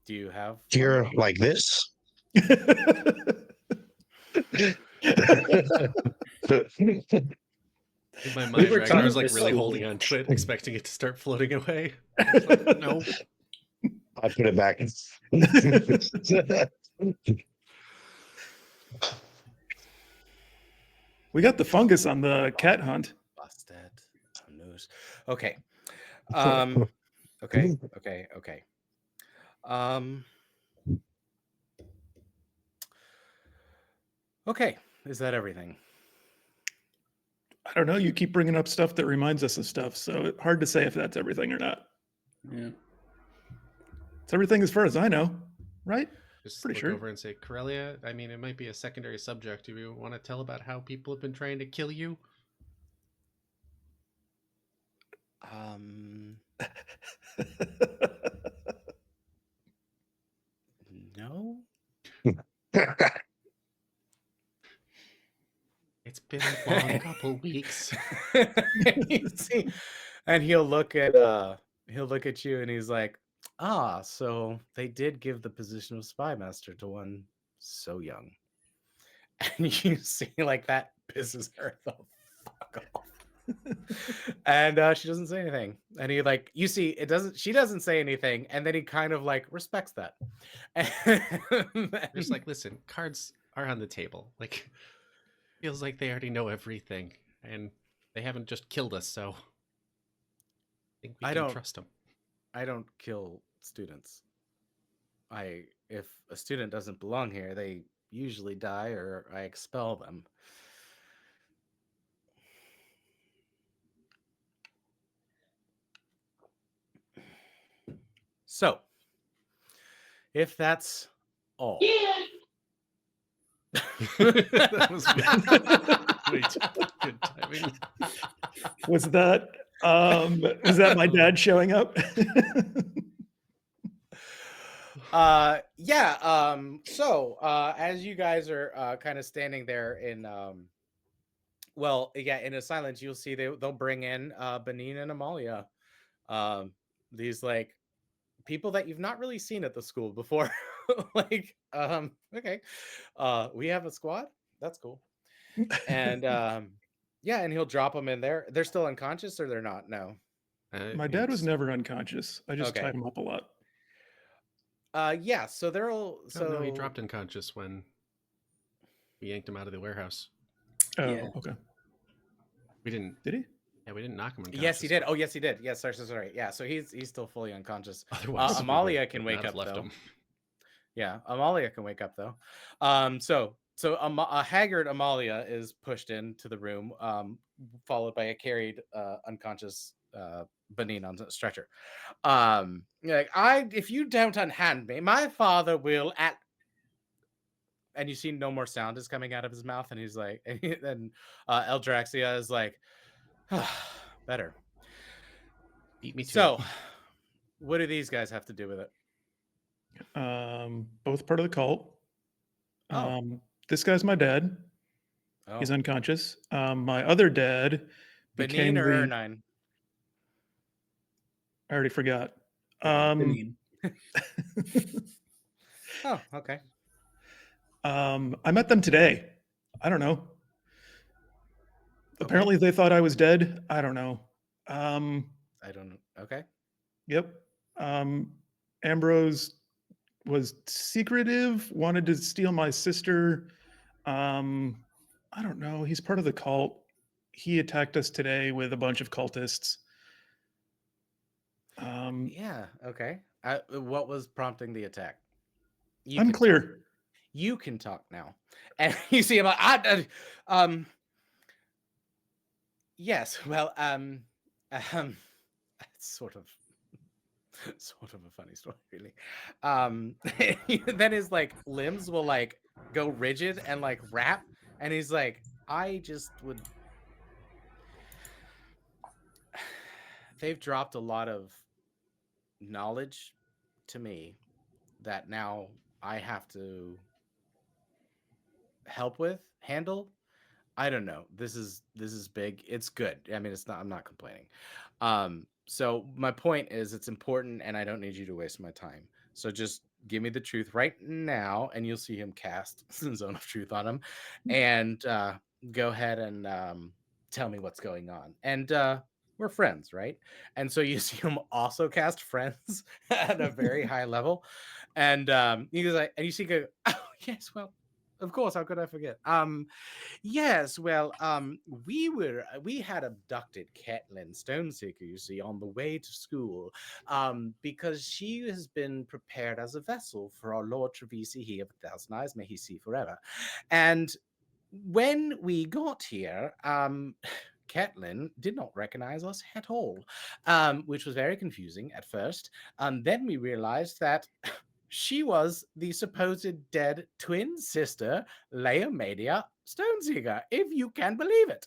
Do you have Here, like this. In my mind, were Ragnar was talking like really this- holding on to it, expecting it to start floating away. Like, no. I put it back. We got the fungus on the cat hunt. busted? Oh, news. Okay. Okay. Okay. Okay. Is that everything? I don't know. You keep bringing up stuff that reminds us of stuff, so it's hard to say if that's everything or not. Yeah. It's everything as far as I know, right? Just Pretty look sure. over and say, Corellia, I mean, it might be a secondary subject. Do you want to tell about how people have been trying to kill you? No. It's been a long couple weeks. You see, and he'll look at you and he's like, "Ah, so they did give the position of spy master to one so young." And you see like that pisses her the fuck off. And she doesn't say anything. And he like you see she doesn't say anything, and then he kind of like respects that. Just like, listen, cards are on the table. Like, feels like they already know everything, and they haven't just killed us, so I think we I can don't- trust them. I don't kill students. If a student doesn't belong here, they usually die or I expel them. So, if that's all. That was way too good timing. Was that my dad showing up? Yeah, so as you guys are kind of standing there in in a silence, you'll see they'll bring in Benin and Amalia. These like people that you've not really seen at the school before. Like, okay. We have a squad. That's cool. And yeah, and he'll drop them in there. They're still unconscious or they're not? No. My dad was never unconscious. I just Okay. tied him up a lot. Yeah, so they're all No, he dropped unconscious when we yanked him out of the warehouse. Oh, Yeah. okay. We didn't. Did he? Yeah, we didn't knock him unconscious. Yes, he did. Oh, yes, he did. Yes, sorry. Yeah, so he's still fully unconscious. Otherwise, we Amalia would can not wake have up left though. him. Yeah, Amalia can wake up though. So a haggard Amalia is pushed into the room, followed by a carried unconscious Benin on a stretcher. If you don't unhand me, my father will at. And you see no more sound is coming out of his mouth, and he's like, and Eldraxia is like, better. Beat me to So, it. what do these guys have to do with it? Both part of the cult. Oh. This guy's my dad. Oh, He's unconscious. My other dad became Benin or the. Ernine? I already forgot. Benin. Oh, okay. I met them today. I don't know. Apparently, they thought I was dead. I don't know. I don't know. Okay. Yep. Ambrose was secretive, wanted to steal my sister. I don't know. He's part of the cult. He attacked us today with a bunch of cultists. Yeah. Okay. What was prompting the attack? You can talk. Unclear. You can talk now. And you see him like, yes. Well, it's sort of a funny story, really. Then his like limbs will like go rigid and like wrap, and he's like, I just would. They've dropped a lot of knowledge to me that now I have to handle. I don't know. This is big. It's good. I mean, it's not. I'm not complaining. So my point is, it's important, and I don't need you to waste my time. So just give me the truth right now, and you'll see him cast Zone of Truth on him, and go ahead and tell me what's going on. And we're friends, right? And so you see him also cast Friends at a very high level, and he goes like, and you see, go, oh yes, well, of course, how could I forget? Yes, well, we had abducted Caitlin Stoneseeker, you see, on the way to school, because she has been prepared as a vessel for our Lord Trevisi, he of a thousand eyes, may he see forever. And when we got here, Caitlin did not recognize us at all, which was very confusing at first. Then we realized that she was the supposed dead twin sister, Leomedia Stoneseeker, if you can believe it.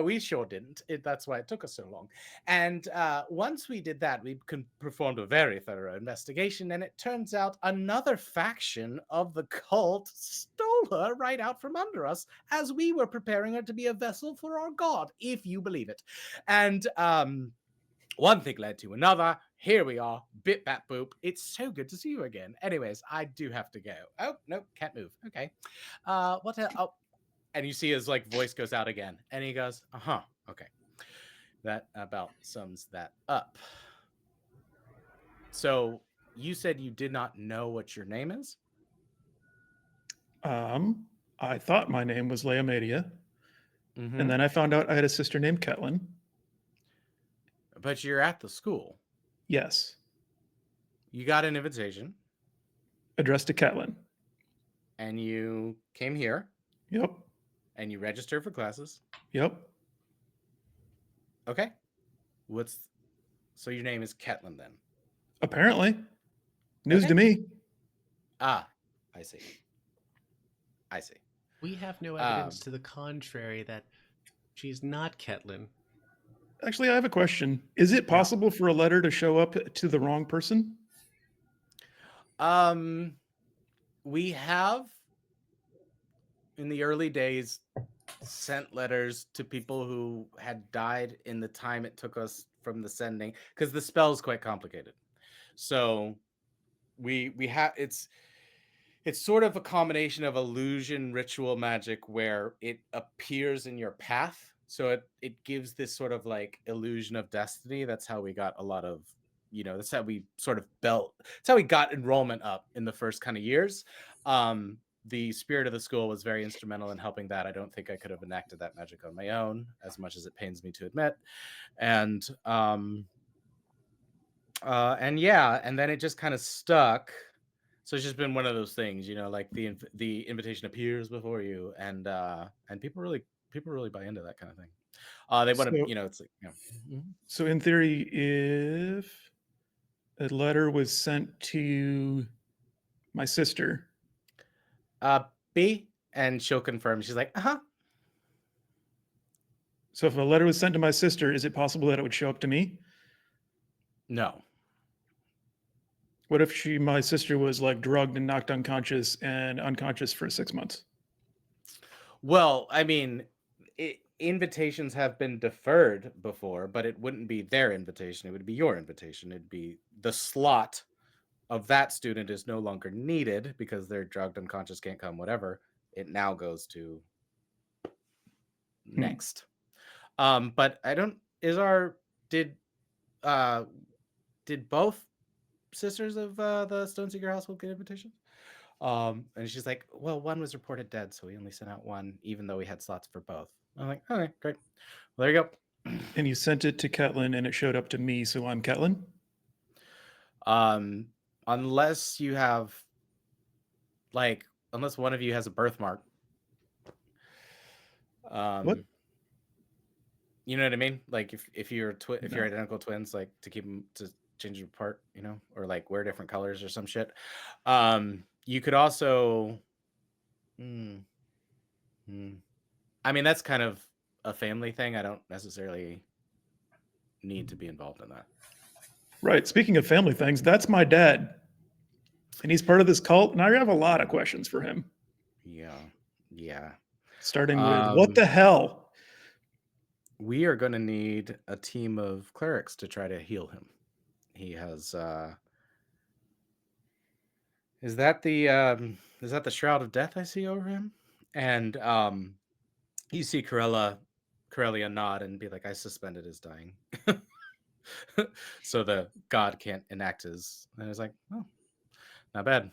We sure didn't. That's why it took us so long. And once we did that, we performed a very thorough investigation, and it turns out another faction of the cult stole her right out from under us as we were preparing her to be a vessel for our god, if you believe it. And one thing led to another. Here we are. Bip bap boop. It's so good to see you again. Anyways, I do have to go. Oh, no, can't move. Okay. What? Oh, and you see his like voice goes out again, and he goes, "Uh-huh. Okay." That about sums that up. So you said you did not know what your name is? I thought my name was Leomedia, Mm-hmm. and then I found out I had a sister named Ketlin. But you're at the school. Yes, You got an invitation, addressed to Ketlin. and you came here, Yep, and you registered for classes. yep. Okay. So your name is Ketlin then? Apparently, news Okay. to me. Ah, I see. I see. We have no evidence to the contrary that she's not Ketlin. Actually, I have a question. Is it possible for a letter to show up to the wrong person? We have in the early days sent letters to people who had died in the time it took us from the sending, because the spell is quite complicated. So we have it's sort of a combination of illusion, ritual magic, where it appears in your path. So it gives this sort of like illusion of destiny. That's how we got a lot of, that's how we sort of that's how we got enrollment up in the first kind of years. The spirit of the school was very instrumental in helping that. I don't think I could have enacted that magic on my own, as much as it pains me to admit. And yeah, and then it just kind of stuck. So it's just been one of those things, like the invitation appears before you, and people really buy into that kind of thing. They want to, it's like, So in theory, if a letter was sent to my sister, B, and she'll confirm. She's like, uh-huh. So if a letter was sent to my sister, is it possible that it would show up to me? No. What if my sister was like drugged and knocked unconscious for 6 months? Well, I mean, invitations have been deferred before, but it wouldn't be their invitation. It would be your invitation. It'd be the slot of that student is no longer needed because they're drugged, unconscious, can't come, whatever. It now goes to next. But I don't. Did uh did both sisters of the Stone Seeker household get invitations? And she's like, well, one was reported dead, so we only sent out one, even though we had slots for both. I'm like, okay, great. Well, there you go. And you sent it to Ketlin and it showed up to me, so I'm Ketlin? Unless you have, unless one of you has a birthmark. What? You know what I mean? Like if you're if you're identical twins, like to keep them to change them apart, you know, or like wear different colors or some shit. You could also. I mean, that's kind of a family thing. I don't necessarily need to be involved in that. Right. Speaking of family things, that's my dad. And he's part of this cult, and I have a lot of questions for him. Yeah. Starting with, what the hell? We are going to need a team of clerics to try to heal him. He has is that the shroud of death I see over him? And you see Corellia nod and be like, I suspended his dying. So the god can't enact his. And I was like, oh, not bad.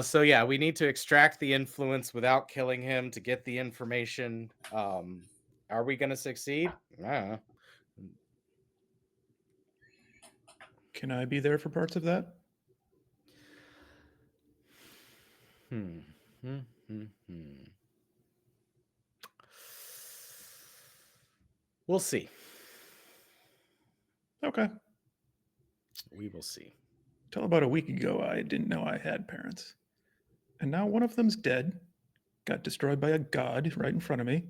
So yeah, we need to extract the influence without killing him to get the information. Are we going to succeed? Yeah. Can I be there for parts of that? We'll see. Okay. We will see. Till about a week ago, I didn't know I had parents. And now one of them's dead. Got destroyed by a god right in front of me.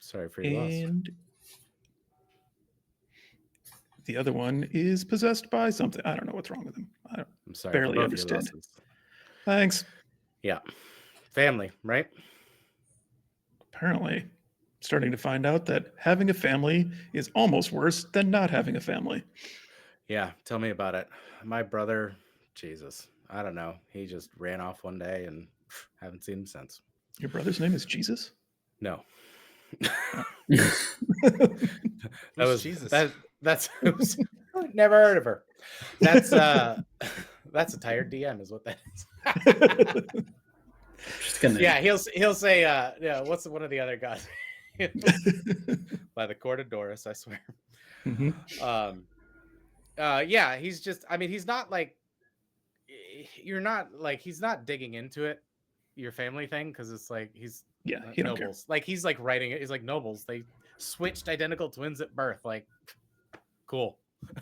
Sorry for your loss. And the other one is possessed by something. I don't know what's wrong with him. I'm sorry. Barely for both understood. Your losses. Thanks. Yeah. Family, right? Apparently, starting to find out that having a family is almost worse than not having a family. Yeah, tell me about it. My brother, Jesus, I don't know. He just ran off one day and haven't seen him since. Your brother's name is Jesus? No. Who's Jesus? That's never heard of her. That's a tired DM is what that is. Just gonna... Yeah, he'll say yeah, what's one of the other guys? By the court of Doris, I swear. Mm-hmm. Yeah, he's just, I mean, he's not like, you're not like, he's not digging into it, your family thing, because it's like he's he don't care. nobles. Like he's like writing it. He's like nobles. They switched identical twins at birth. Like, cool.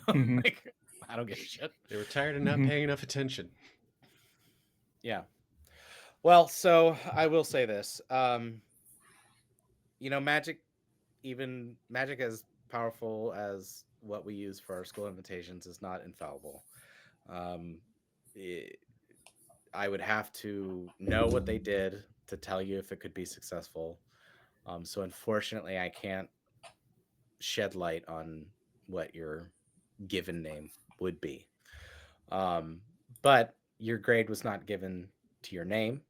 Mm-hmm. Like, I don't give a shit. They were tired of not paying enough attention. Yeah. Well, so I will say this. You know, magic as powerful as what we use for our school invitations is not infallible. I would have to know what they did to tell you if it could be successful. So unfortunately, I can't shed light on what your given name would be. But your grade was not given to your name.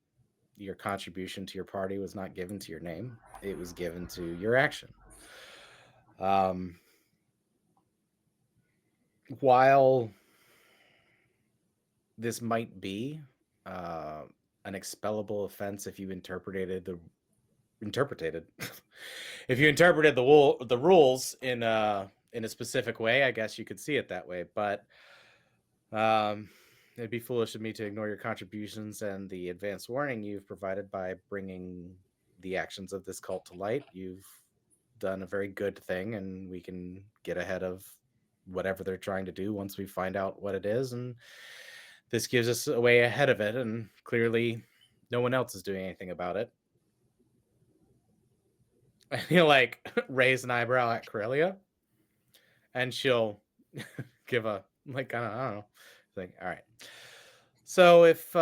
Your contribution to your party was not given to your name. It was given to your action. While this might be an expellable offense if you interpreted if you interpreted the rules in a specific way, I guess you could see it that way. But it'd be foolish of me to ignore your contributions and the advance warning you've provided by bringing the actions of this cult to light. You've done a very good thing, and we can get ahead of whatever they're trying to do once we find out what it is. And this gives us a way ahead of it, and clearly no one else is doing anything about it. And he'll like raise an eyebrow at Corellia, and she'll give a like, I don't know, thing. All right. So if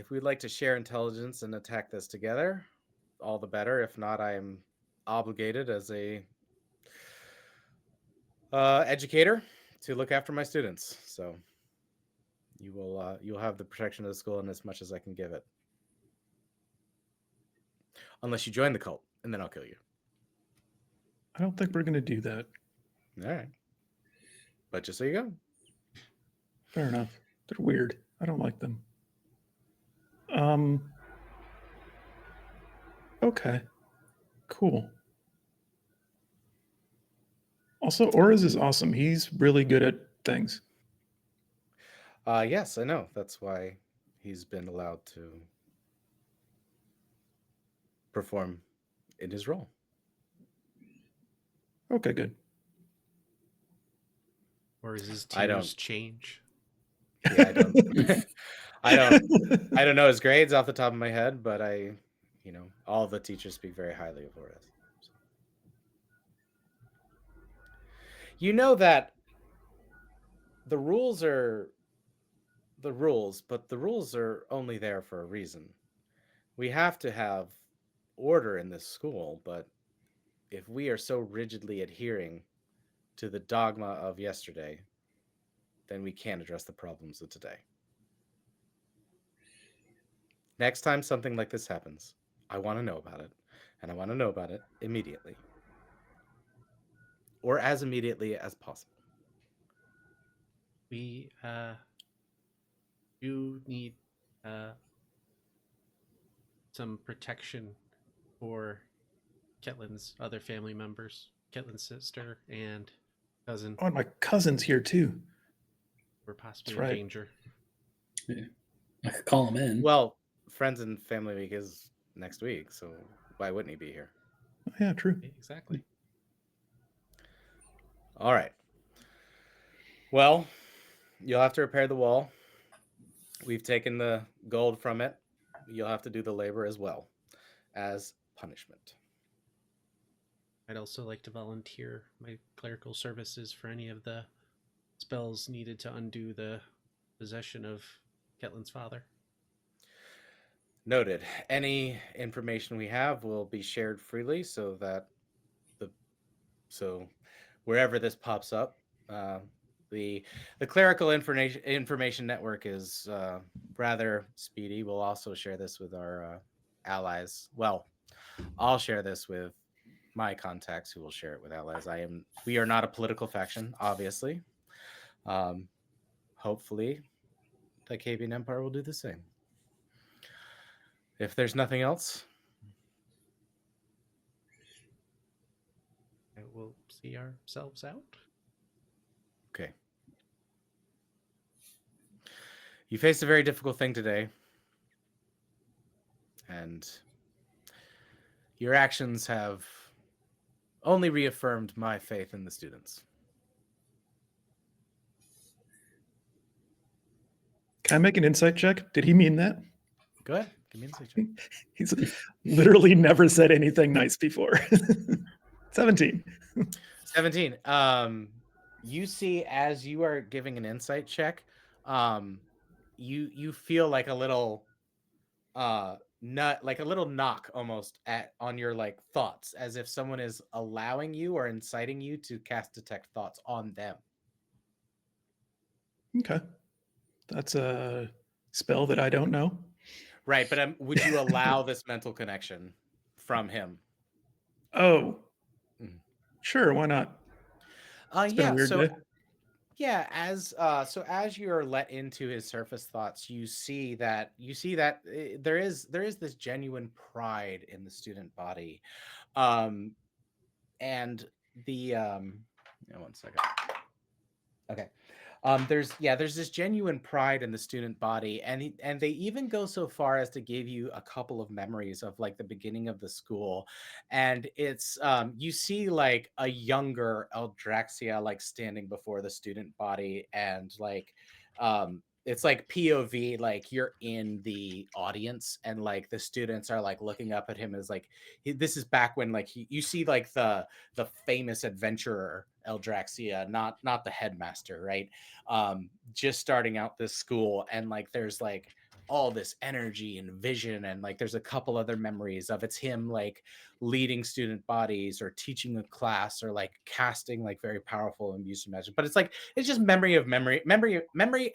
we'd like to share intelligence and attack this together, all the better. If not, I am obligated as a educator to look after my students. So you'll have the protection of the school in as much as I can give it. Unless you join the cult, and then I'll kill you. I don't think we're going to do that. All right. But just so you go. Fair enough. They're weird. I don't like them. Okay. Cool. Also, Auras is awesome. He's really good at things. Yes, I know. That's why he's been allowed to perform in his role. Okay, good. Or is his I don't- tiers change? Yeah, I don't know his grades off the top of my head, but all the teachers speak very highly of Horace. So. You know that the rules are the rules, but the rules are only there for a reason. We have to have order in this school, but if we are so rigidly adhering to the dogma of yesterday, then we can't address the problems of today. Next time something like this happens, I want to know about it, and I want to know about it immediately, or as immediately as possible. We do need some protection for Ketlin's other family members, Ketlin's sister and cousin, Oh, and my cousin's here too. were possibly That's in right. danger. I could call him in. Well, Friends and Family Week is next week, so why wouldn't he be here? Oh, yeah, true. Exactly. All right. Well, you'll have to repair the wall. We've taken the gold from it. You'll have to do the labor as well as punishment. I'd also like to volunteer my clerical services for any of the spells needed to undo the possession of Ketlin's father. Noted. Any information we have will be shared freely so that wherever this pops up, the clerical information network is rather speedy. We'll also share this with our allies. Well, I'll share this with my contacts, who will share it with allies. We are not a political faction, obviously. Hopefully, the Cavian Empire will do the same. If there's nothing else, We'll see ourselves out. okay. You faced a very difficult thing today, and your actions have only reaffirmed my faith in the students. Can I make an insight check? Did he mean that? Go ahead. Give me an insight check. He's literally never said anything nice before. 17. 17. You see, as you are giving an insight check, you feel like a little like a little knock almost on your like thoughts, as if someone is allowing you or inciting you to cast detect thoughts on them. Okay. That's a spell that I don't know. Right, but would you allow this mental connection from him? Oh. Mhm. Sure, why not? It's been a Yeah, weird so day. yeah, as you're let into his surface thoughts, you see that there is this genuine pride in the student body. And the 1 second. Okay. There's this genuine pride in the student body, and they even go so far as to give you a couple of memories of like the beginning of the school, and it's you see like a younger Eldraxia like standing before the student body, and like it's like POV, like you're in the audience, and like the students are like looking up at him as like this is back when like you see like the famous adventurer Eldraxia, not the headmaster, right? Just starting out this school, and like there's like all this energy and vision, and like there's a couple other memories of it's him like leading student bodies or teaching a class or like casting like very powerful and use of magic. But it's like it's just memory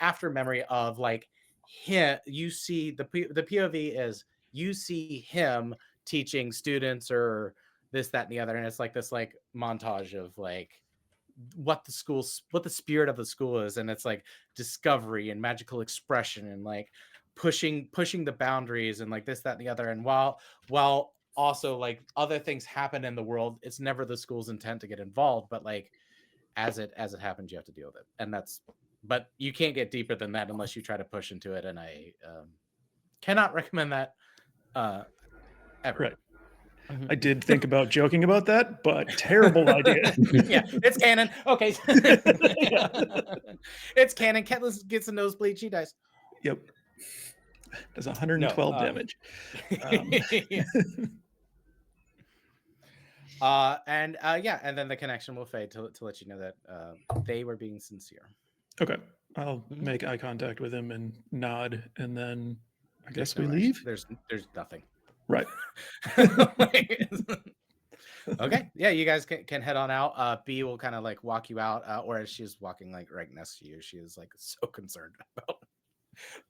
after memory of like him. You see the POV is you see him teaching students or this, that, and the other, and it's like this like montage of like what the spirit of the school is, and it's like discovery and magical expression and like pushing the boundaries and like this, that, and the other. And while also like other things happen in the world, it's never the school's intent to get involved, but like as it happens, you have to deal with it. And that's, but you can't get deeper than that unless you try to push into it. And I cannot recommend that ever. Right. I did think about joking about that, but terrible idea. Yeah, it's canon. Okay. It's canon. Catelyn gets a nosebleed. She dies. Yep. Does 112 damage. Yeah. And then the connection will fade to let you know that they were being sincere. Okay. I'll make eye contact with him and nod, and then I guess we no leave. action. There's nothing. Right. Okay. Yeah, you guys can head on out. B will kind of like walk you out, or as she's walking like right next to you, she is like so concerned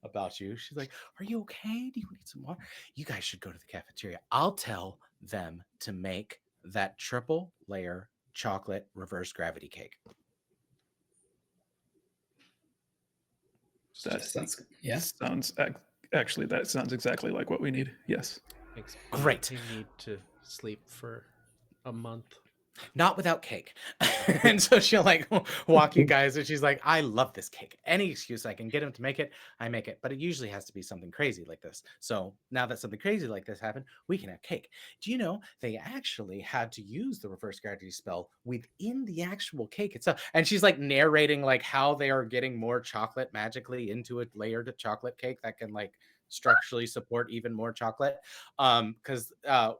about you. She's like, "Are you okay? Do you need some water? You guys should go to the cafeteria. I'll tell them to make that triple layer chocolate reverse gravity cake." That sounds good. Yeah. Actually, that sounds exactly like what we need. Yes. Thanks. Great. You need to sleep for a month. Not without cake. And so she'll like walk you guys, and she's like, "I love this cake. Any excuse I can get him to make it, I make it. But it usually has to be something crazy like this. So now that something crazy like this happened, we can have cake." Do you know they actually had to use the reverse gravity spell within the actual cake itself? And she's like narrating like how they are getting more chocolate magically into a layered chocolate cake that can like structurally support even more chocolate. Because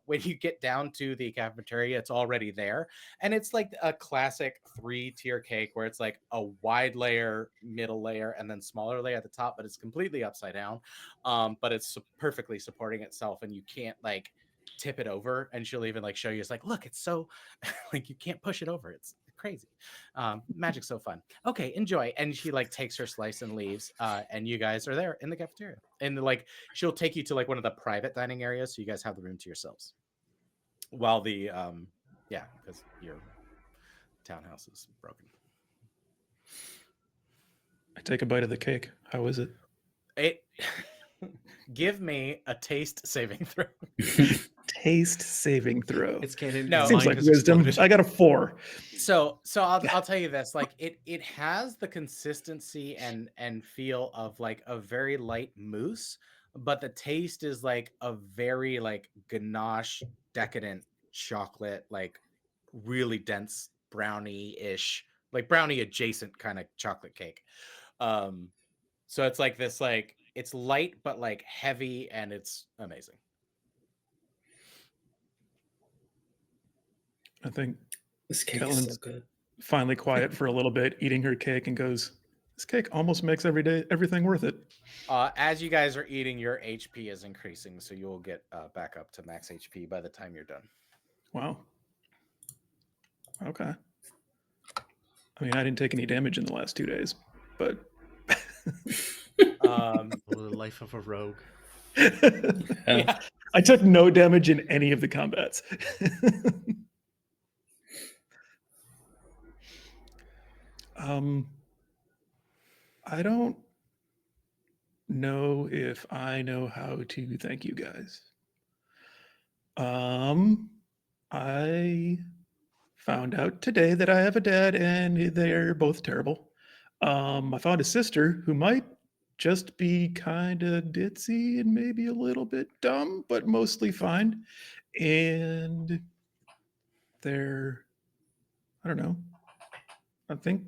when you get down to the cafeteria, it's already there. And it's like a classic 3-tier cake where it's like a wide layer, middle layer, and then smaller layer at the top, but it's completely upside down. But it's perfectly supporting itself, and you can't like tip it over. And she'll even like show you, it's like, look, it's so like you can't push it over. It's crazy. Magic's so fun. Okay, enjoy. And she like takes her slice and leaves. And you guys are there in the cafeteria. And like she'll take you to like one of the private dining areas, so you guys have the room to yourselves. While the yeah, because your townhouse is broken. I take a bite of the cake. How is it? Give me a taste saving throw. Taste saving throw. It's canon. No. Seems like wisdom. I got a 4. So I'll tell you this, like it has the consistency and feel of like a very light mousse, but the taste is like a very like ganache decadent chocolate, like really dense brownie-ish, like brownie adjacent kind of chocolate cake. So it's like this, like it's light but like heavy, and it's amazing. I think This cake is so good. finally quiet for a little bit, eating her cake, and goes, "This cake almost makes everything worth it." As you guys are eating, your HP is increasing, so you'll get back up to max HP by the time you're done. Wow. Okay. I mean, I didn't take any damage in the last 2 days, but The life of a rogue. Yeah. I took no damage in any of the combats. I don't know if I know how to thank you guys. I found out today that I have a dad and they're both terrible. I found a sister who might just be kind of ditzy and maybe a little bit dumb, but mostly fine. And they're, I don't know. I think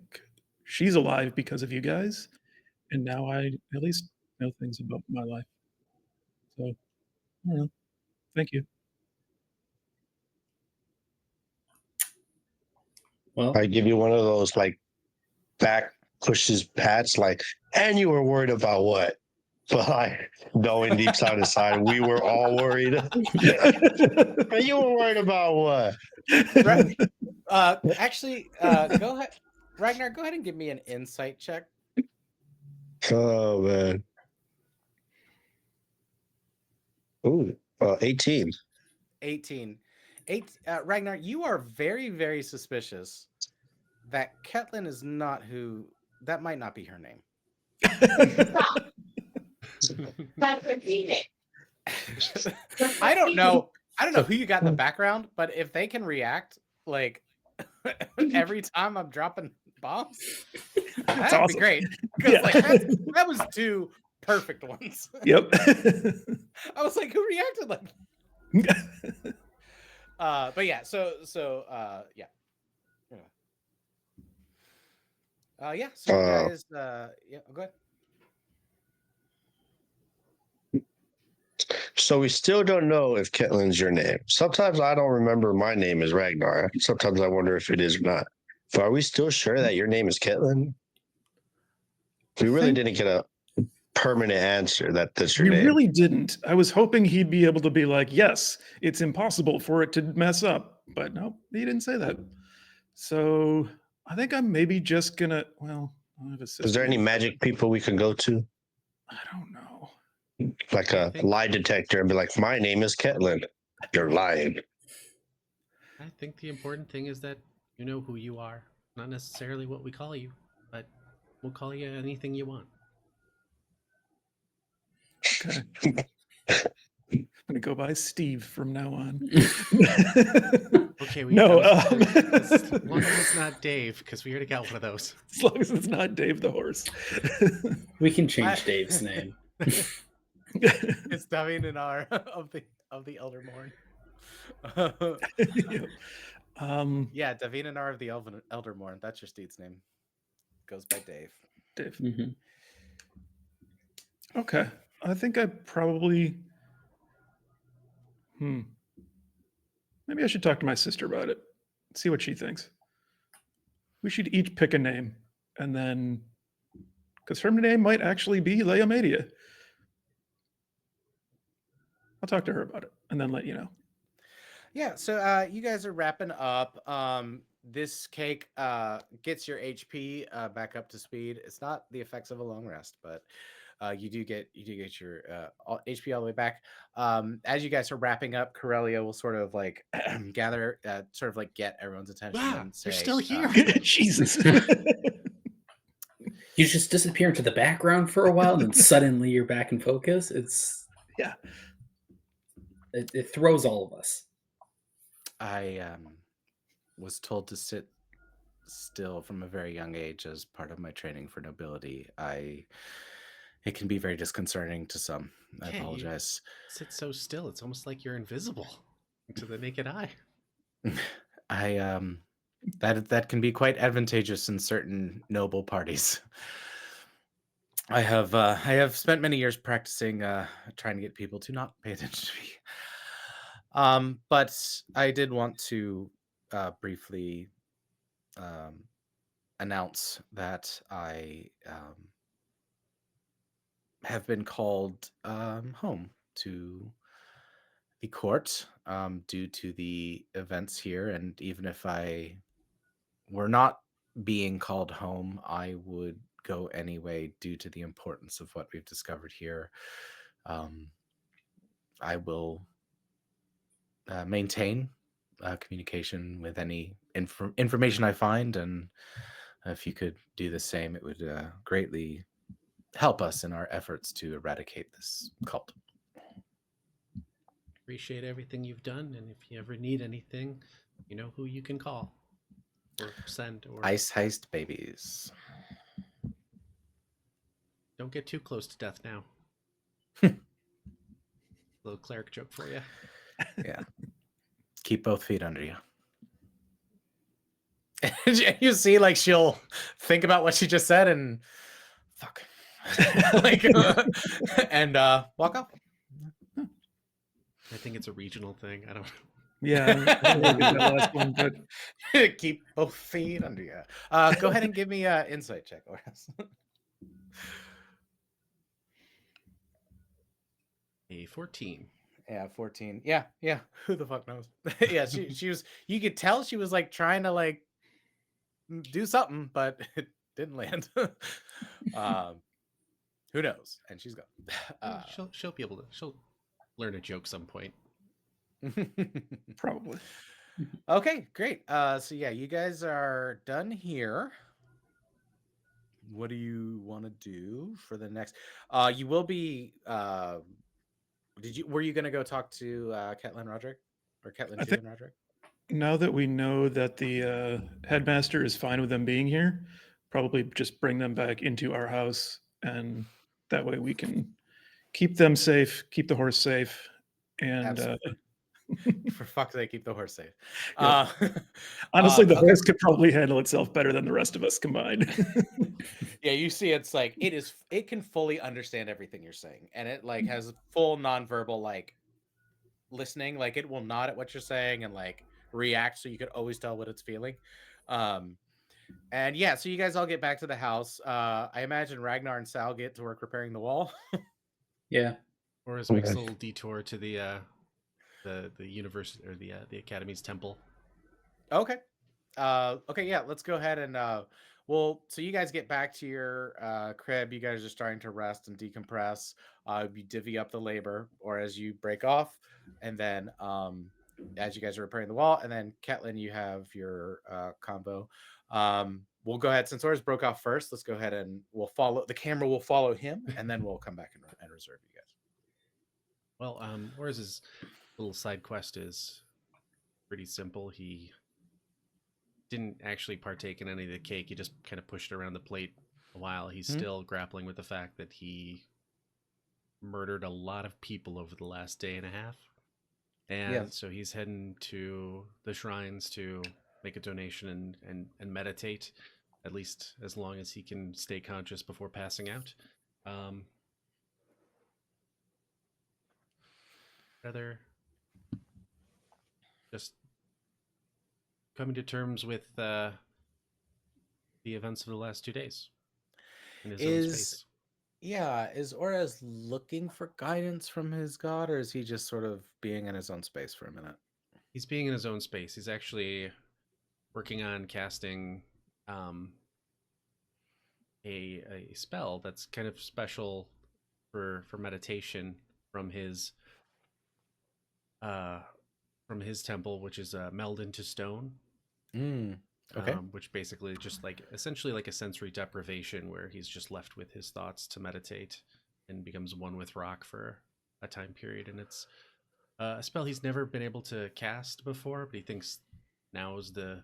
she's alive because of you guys. And now I at least know things about my life. So, I don't know. Thank you. Well, I give you one of those like back pushes pats, like, and you were worried about what? But like knowing deep down inside, we were all worried. And you were worried about what? Right. Actually, go ahead, Ragnar. Go ahead and give me an insight check. Oh man. Ooh, 18. 18. Ragnar, you are very, very suspicious that Ketlin is not who. That might not be her name. I don't know. I don't know who you got in the background, but if they can react like every time I'm dropping bombs, that'd awesome. be great. Because Yeah. like that was two perfect ones. Yep. I was like, who reacted like? But yeah, so yeah. Yeah. So you guys, yeah, go ahead. So we still don't know if Ketlin's your name. Sometimes I don't remember my name is Ragnar. Sometimes I wonder if it is or not. But are we still sure that your name is Ketlin? We really didn't get a permanent answer that that's your We name. really didn't. I was hoping he'd be able to be like, yes, it's impossible for it to mess up. But no, he didn't say that. So I think I'm maybe just gonna, well, I have a sister. Is there any magic people we can go to? I don't know. Like a lie detector and be like, my name is Ketlin. You're lying. I think the important thing is that you know who you are, not necessarily what we call you, but we'll call you anything you want. Okay. I'm gonna go by Steve from now on. Okay, we No, as long as it's not Dave, because we already got one of those. as long as it's not Dave the horse. we can change Dave's name. It's Davin and R of the Eldermorn. Yep. Yeah, Davin and R of the Eldermorn. That's your steed's name. Goes by Dave. Dave. Mhm. Okay. I think I probably. Maybe I should talk to my sister about it. See what she thinks. We should each pick a name, and then, because her name might actually be Leomadia. I'll talk to her about it, and then let you know. Yeah, so you guys are wrapping up. This cake gets your HP back up to speed. It's not the effects of a long rest, but you do get your HP all the way back. As you guys are wrapping up, Corellia will sort of like gather, sort of like get everyone's attention Wow, and say, you're still here. Jesus. You just disappear into the background for a while, and then suddenly you're back in focus. It's Yeah. It throws all of us. I was told to sit still from a very young age as part of my training for nobility. It can be very disconcerting to some. I Yeah, you- apologize. Sit so still, it's almost like you're invisible to the naked eye. That can be quite advantageous in certain noble parties. I have spent many years practicing trying to get people to not pay attention to me. But I did want to briefly announce that I have been called home to the court due to the events here, and even if I were not being called home, I would go anyway due to the importance of what we've discovered here. I will maintain communication with any information I find, and if you could do the same, it would greatly help us in our efforts to eradicate this cult. Appreciate everything you've done, and if you ever need anything, you know who you can call or send, or Ice heist babies. don't get too close to death now. Little cleric joke for you. Yeah. Keep both feet under you. You see, like, she'll think about what she just said and fuck. Like, and walk off. I think it's a regional thing. I don't. Yeah, I don't really get that last one, but Keep both feet under you. Go ahead and give me an insight check, Oris. A 14. Yeah, 14. Yeah. Who the fuck knows? Yeah, she was. You could tell she was like trying to like do something, but it didn't land. um, who knows? And she's gone. She'll be able to. She'll learn a joke some point. probably. Okay, great. So yeah, you guys are done here. What do you want to do for the next? You will be. Were you gonna go talk to Ketlin Roderick or Ketlin I 2 think and Roderick? now that we know that the headmaster is fine with them being here, probably just bring them back into our house, and that way we can keep them safe, keep the horse safe, and Absolutely. For fuck's sake, keep the horse safe. Yep. Honestly, the Okay. horse could probably handle itself better than the rest of us combined. Yeah, you see, it's like it can fully understand everything you're saying, and it like has full nonverbal like listening. Like it will nod at what you're saying and like react, so you could always tell what it's feeling. Um, and yeah, so you guys all get back to the house. I imagine Ragnar and Sal get to work repairing the wall. Yeah. Or makes a little detour to the university or the academy's temple. Okay. Okay, yeah, let's go ahead and so you guys get back to your crib. You guys are starting to rest and decompress. You divvy up the labor or as you break off, and then as you guys are repairing the wall, and then Ketlin, you have your combo. We'll go ahead since ours broke off first. Let's go ahead and we'll follow the camera will follow him, and then we'll come back and reserve you guys. Well, Oris's little side quest is pretty simple. He didn't actually partake in any of the cake. He just kind of pushed it around the plate a while. He's still grappling with the fact that he murdered a lot of people over the last day and a half. And so he's heading to the shrines to make a donation and meditate, at least as long as he can stay conscious before passing out. Rather just coming to terms with the events of the last 2 days in his own space. Yeah, is Orez looking for guidance from his god, or is he just sort of being in his own space for a minute? He's being in his own space. He's actually working on casting a spell that's kind of special for meditation from his temple, which is meld into stone. Okay. Which basically just like essentially like a sensory deprivation where he's just left with his thoughts to meditate and becomes one with rock for a time period. And it's a spell he's never been able to cast before, but he thinks now is the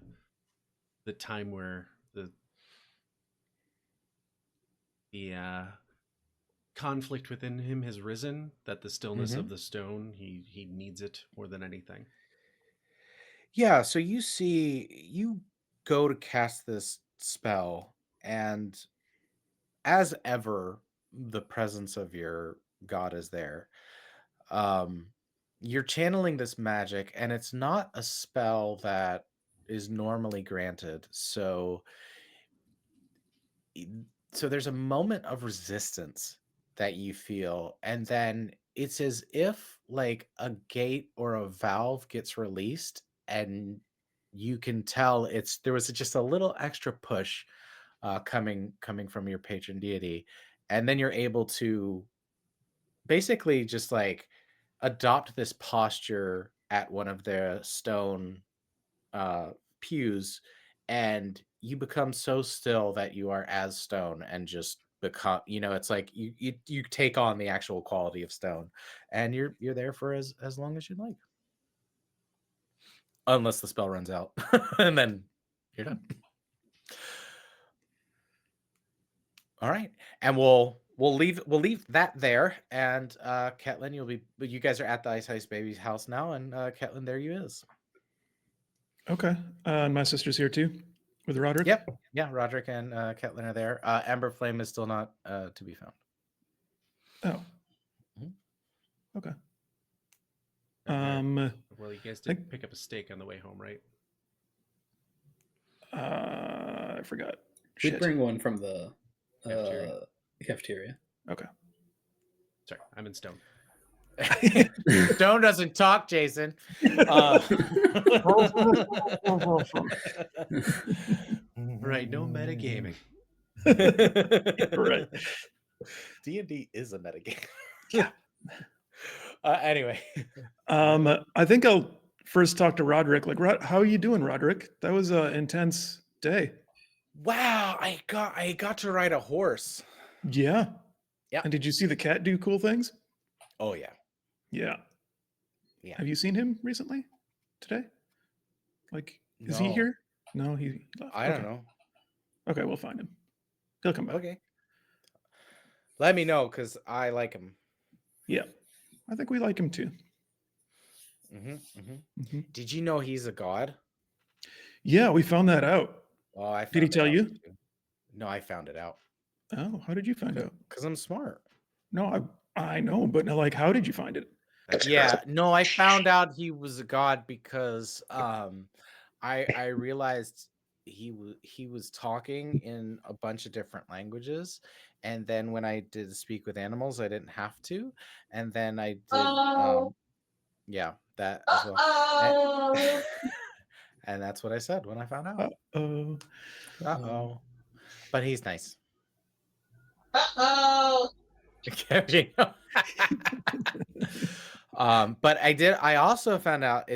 time where the conflict within him has risen, that the stillness of the stone, he needs it more than anything. Yeah, so you go to cast this spell, and as ever, the presence of your god is there. You're channeling this magic, and it's not a spell that is normally granted. So there's a moment of resistance that you feel, and then it's as if like a gate or a valve gets released, and you can tell there was just a little extra push coming from your patron deity, and then you're able to basically just like adopt this posture at one of the stone uh pews, and you become so still that you are as stone and just become, it's like you take on the actual quality of stone, and you're there for as long as you'd like, unless the spell runs out. And then you're done. All right, and we'll leave that there, and Ketlin, you guys are at the Ice Baby's house now, and Ketlin, there you is. Okay. And my sister's here too with Roderick? Yep. Yeah, Roderick and Ketlin are there. Amber Flame is still not to be found. Oh. Okay. Well, you guys think- did pick up a steak on the way home, right? I forgot. We'd Shit. bring one from the Cafeteria. cafeteria. Okay. Sorry, I'm in Stone. Stone doesn't talk, Jason. Right, no metagaming. Right. D&D is a metagame. Yeah. Anyway, I think I'll first talk to Roderick. Like, how are you doing, Roderick? That was an intense day. wow, I got to ride a horse. Yeah. Yeah. And did you see the cat do cool things? Oh yeah. Yeah. Yeah. Have you seen him recently? Today? Like, is he No. here? No, he left. I don't Okay. know. Okay, we'll find him. He'll come back. Okay. Let me know because I like him. Yeah. I think we like him too. Mm-hmm. Did you know he's a god? Yeah, we found that out. Oh, I Did he found it tell out you? too. No, I found it out Oh, how did you find out? because I'm smart. No, I know, but like, how did you find it? Yeah, no, I found out he was a god because I realized he was talking in a bunch of different languages, and then when I did speak with animals, I didn't have to, and then I did yeah, that as well. And that's what I said when I found out. Uh-oh. Uh-oh. But he's nice. Uh-oh. But I also found out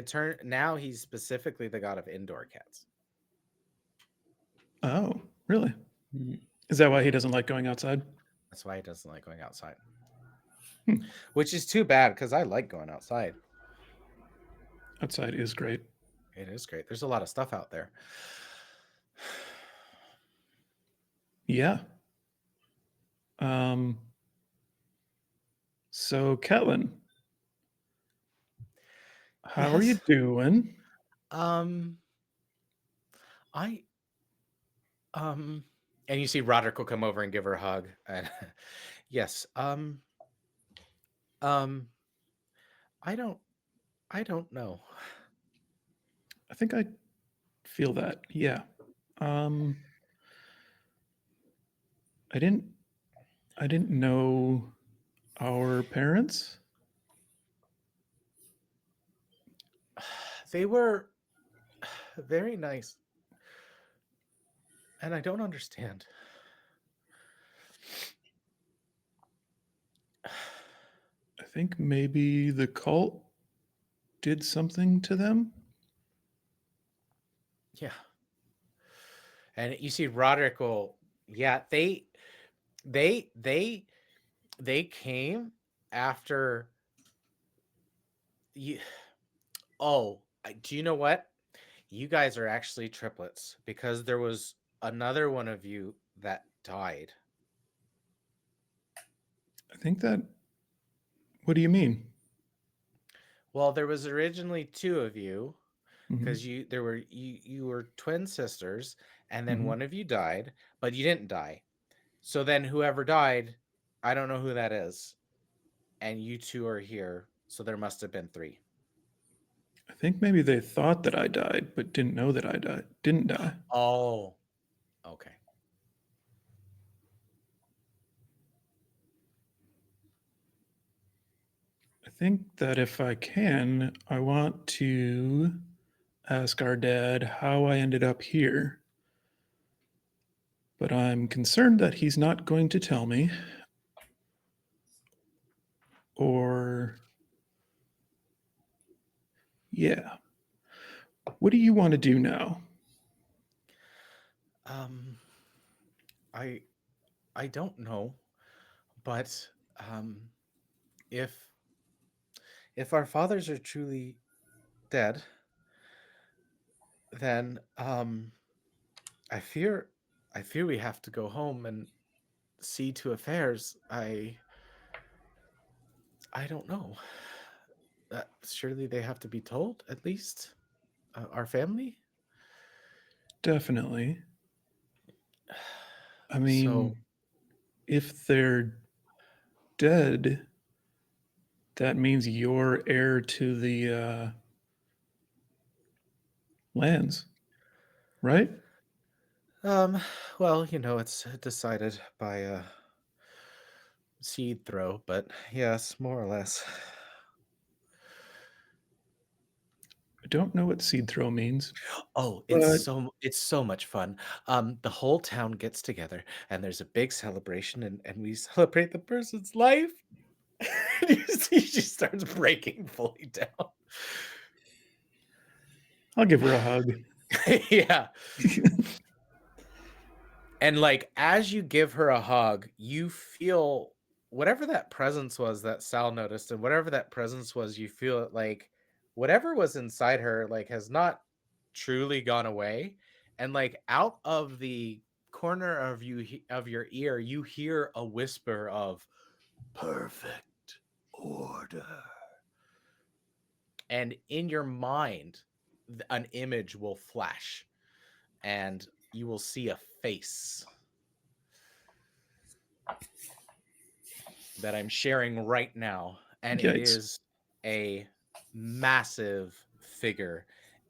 now he's specifically the god of indoor cats. Oh, really? Mhm. Is that why he doesn't like going outside? That's why he doesn't like going outside. Hmm. Which is too bad because I like going outside. Outside is great. It is great. There's a lot of stuff out there. Yeah. So Ketlin, how are you Yes. doing? I and you see Roderick will come over and give her a hug. And yes, I don't know. I think I feel that. Yeah. I didn't know our parents. They were very nice. And I don't understand. I think maybe the cult did something to them. Yeah. And you see Roderick will, yeah, they came after you. Oh, do you know what? You guys are actually triplets because there was another one of you that died. I think that. What do you mean? Well, there was originally two of you Mhm. because you were twin sisters, and then Mhm. one of you died, but you didn't die. So then whoever died, I don't know who that is, and you two are here, so there must have been three. I think maybe they thought that I died, but didn't know that I didn't die. Oh, okay. I think that if I can, I want to ask our dad how I ended up here. But I'm concerned that he's not going to tell me. Or, yeah. What do you want to do now? I don't know, but if our fathers are truly dead, then I fear we have to go home and see to affairs. I don't know. Surely they have to be told, at least our family. Definitely. I mean, So if they're dead, that means you're heir to the lands, right? Well, it's decided by seed throw, but yes, more or less. I don't know what seed throw means, Oh, but it's so much fun. The whole town gets together and there's a big celebration and we celebrate the person's life. You see she starts breaking fully down. I'll give her a hug. Yeah. And like as you give her a hug, you feel whatever that presence was that Sal noticed, and whatever that presence was, you feel it like whatever was inside her like has not truly gone away. And like out of the corner of of your ear, you hear a whisper of perfect order. And in your mind, an image will flash and you will see a face that I'm sharing right now, and it Yikes. is a massive figure,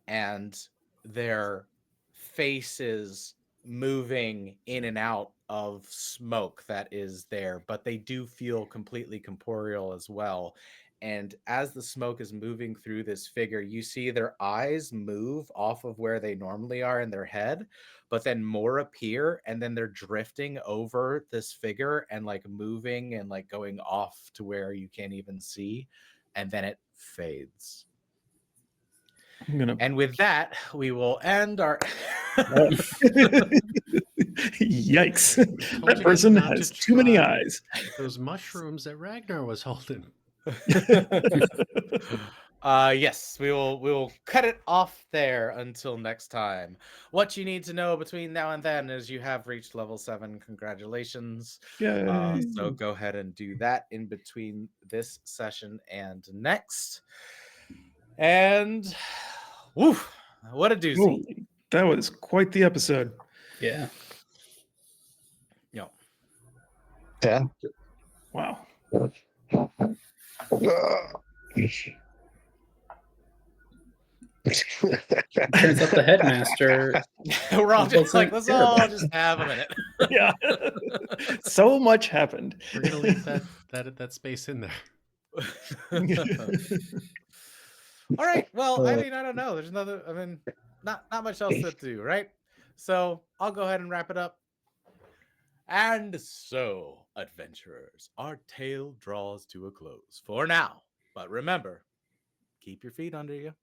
and their faces moving in and out of smoke that is there, but they do feel completely corporeal as well. And as the smoke is moving through this figure, you see their eyes move off of where they normally are in their head, but then more appear and then they're drifting over this figure and like moving and like going off to where you can't even see, and then it fades. I'm gonna. And with that, we will end our Yikes! Told That you guys person not to has too many try eyes. those mushrooms that Ragnar was holding. Yes, we will cut it off there until next time. What you need to know between now and then is you have reached level 7. Congratulations. Yay! So go ahead and do that in between this session and next. And woo, what a doozy. Holy, that was quite the episode. Yeah. You know, Yeah. Wow. Turns out the headmaster. we're all just like, Wasn't let's all terrible. just have a minute. Yeah. So much happened. We're gonna leave that space in there. All right. Well, I mean, I don't know. There's another. I mean, not much else to do, right? So I'll go ahead and wrap it up. And so, adventurers, our tale draws to a close for now. But remember, keep your feet under you.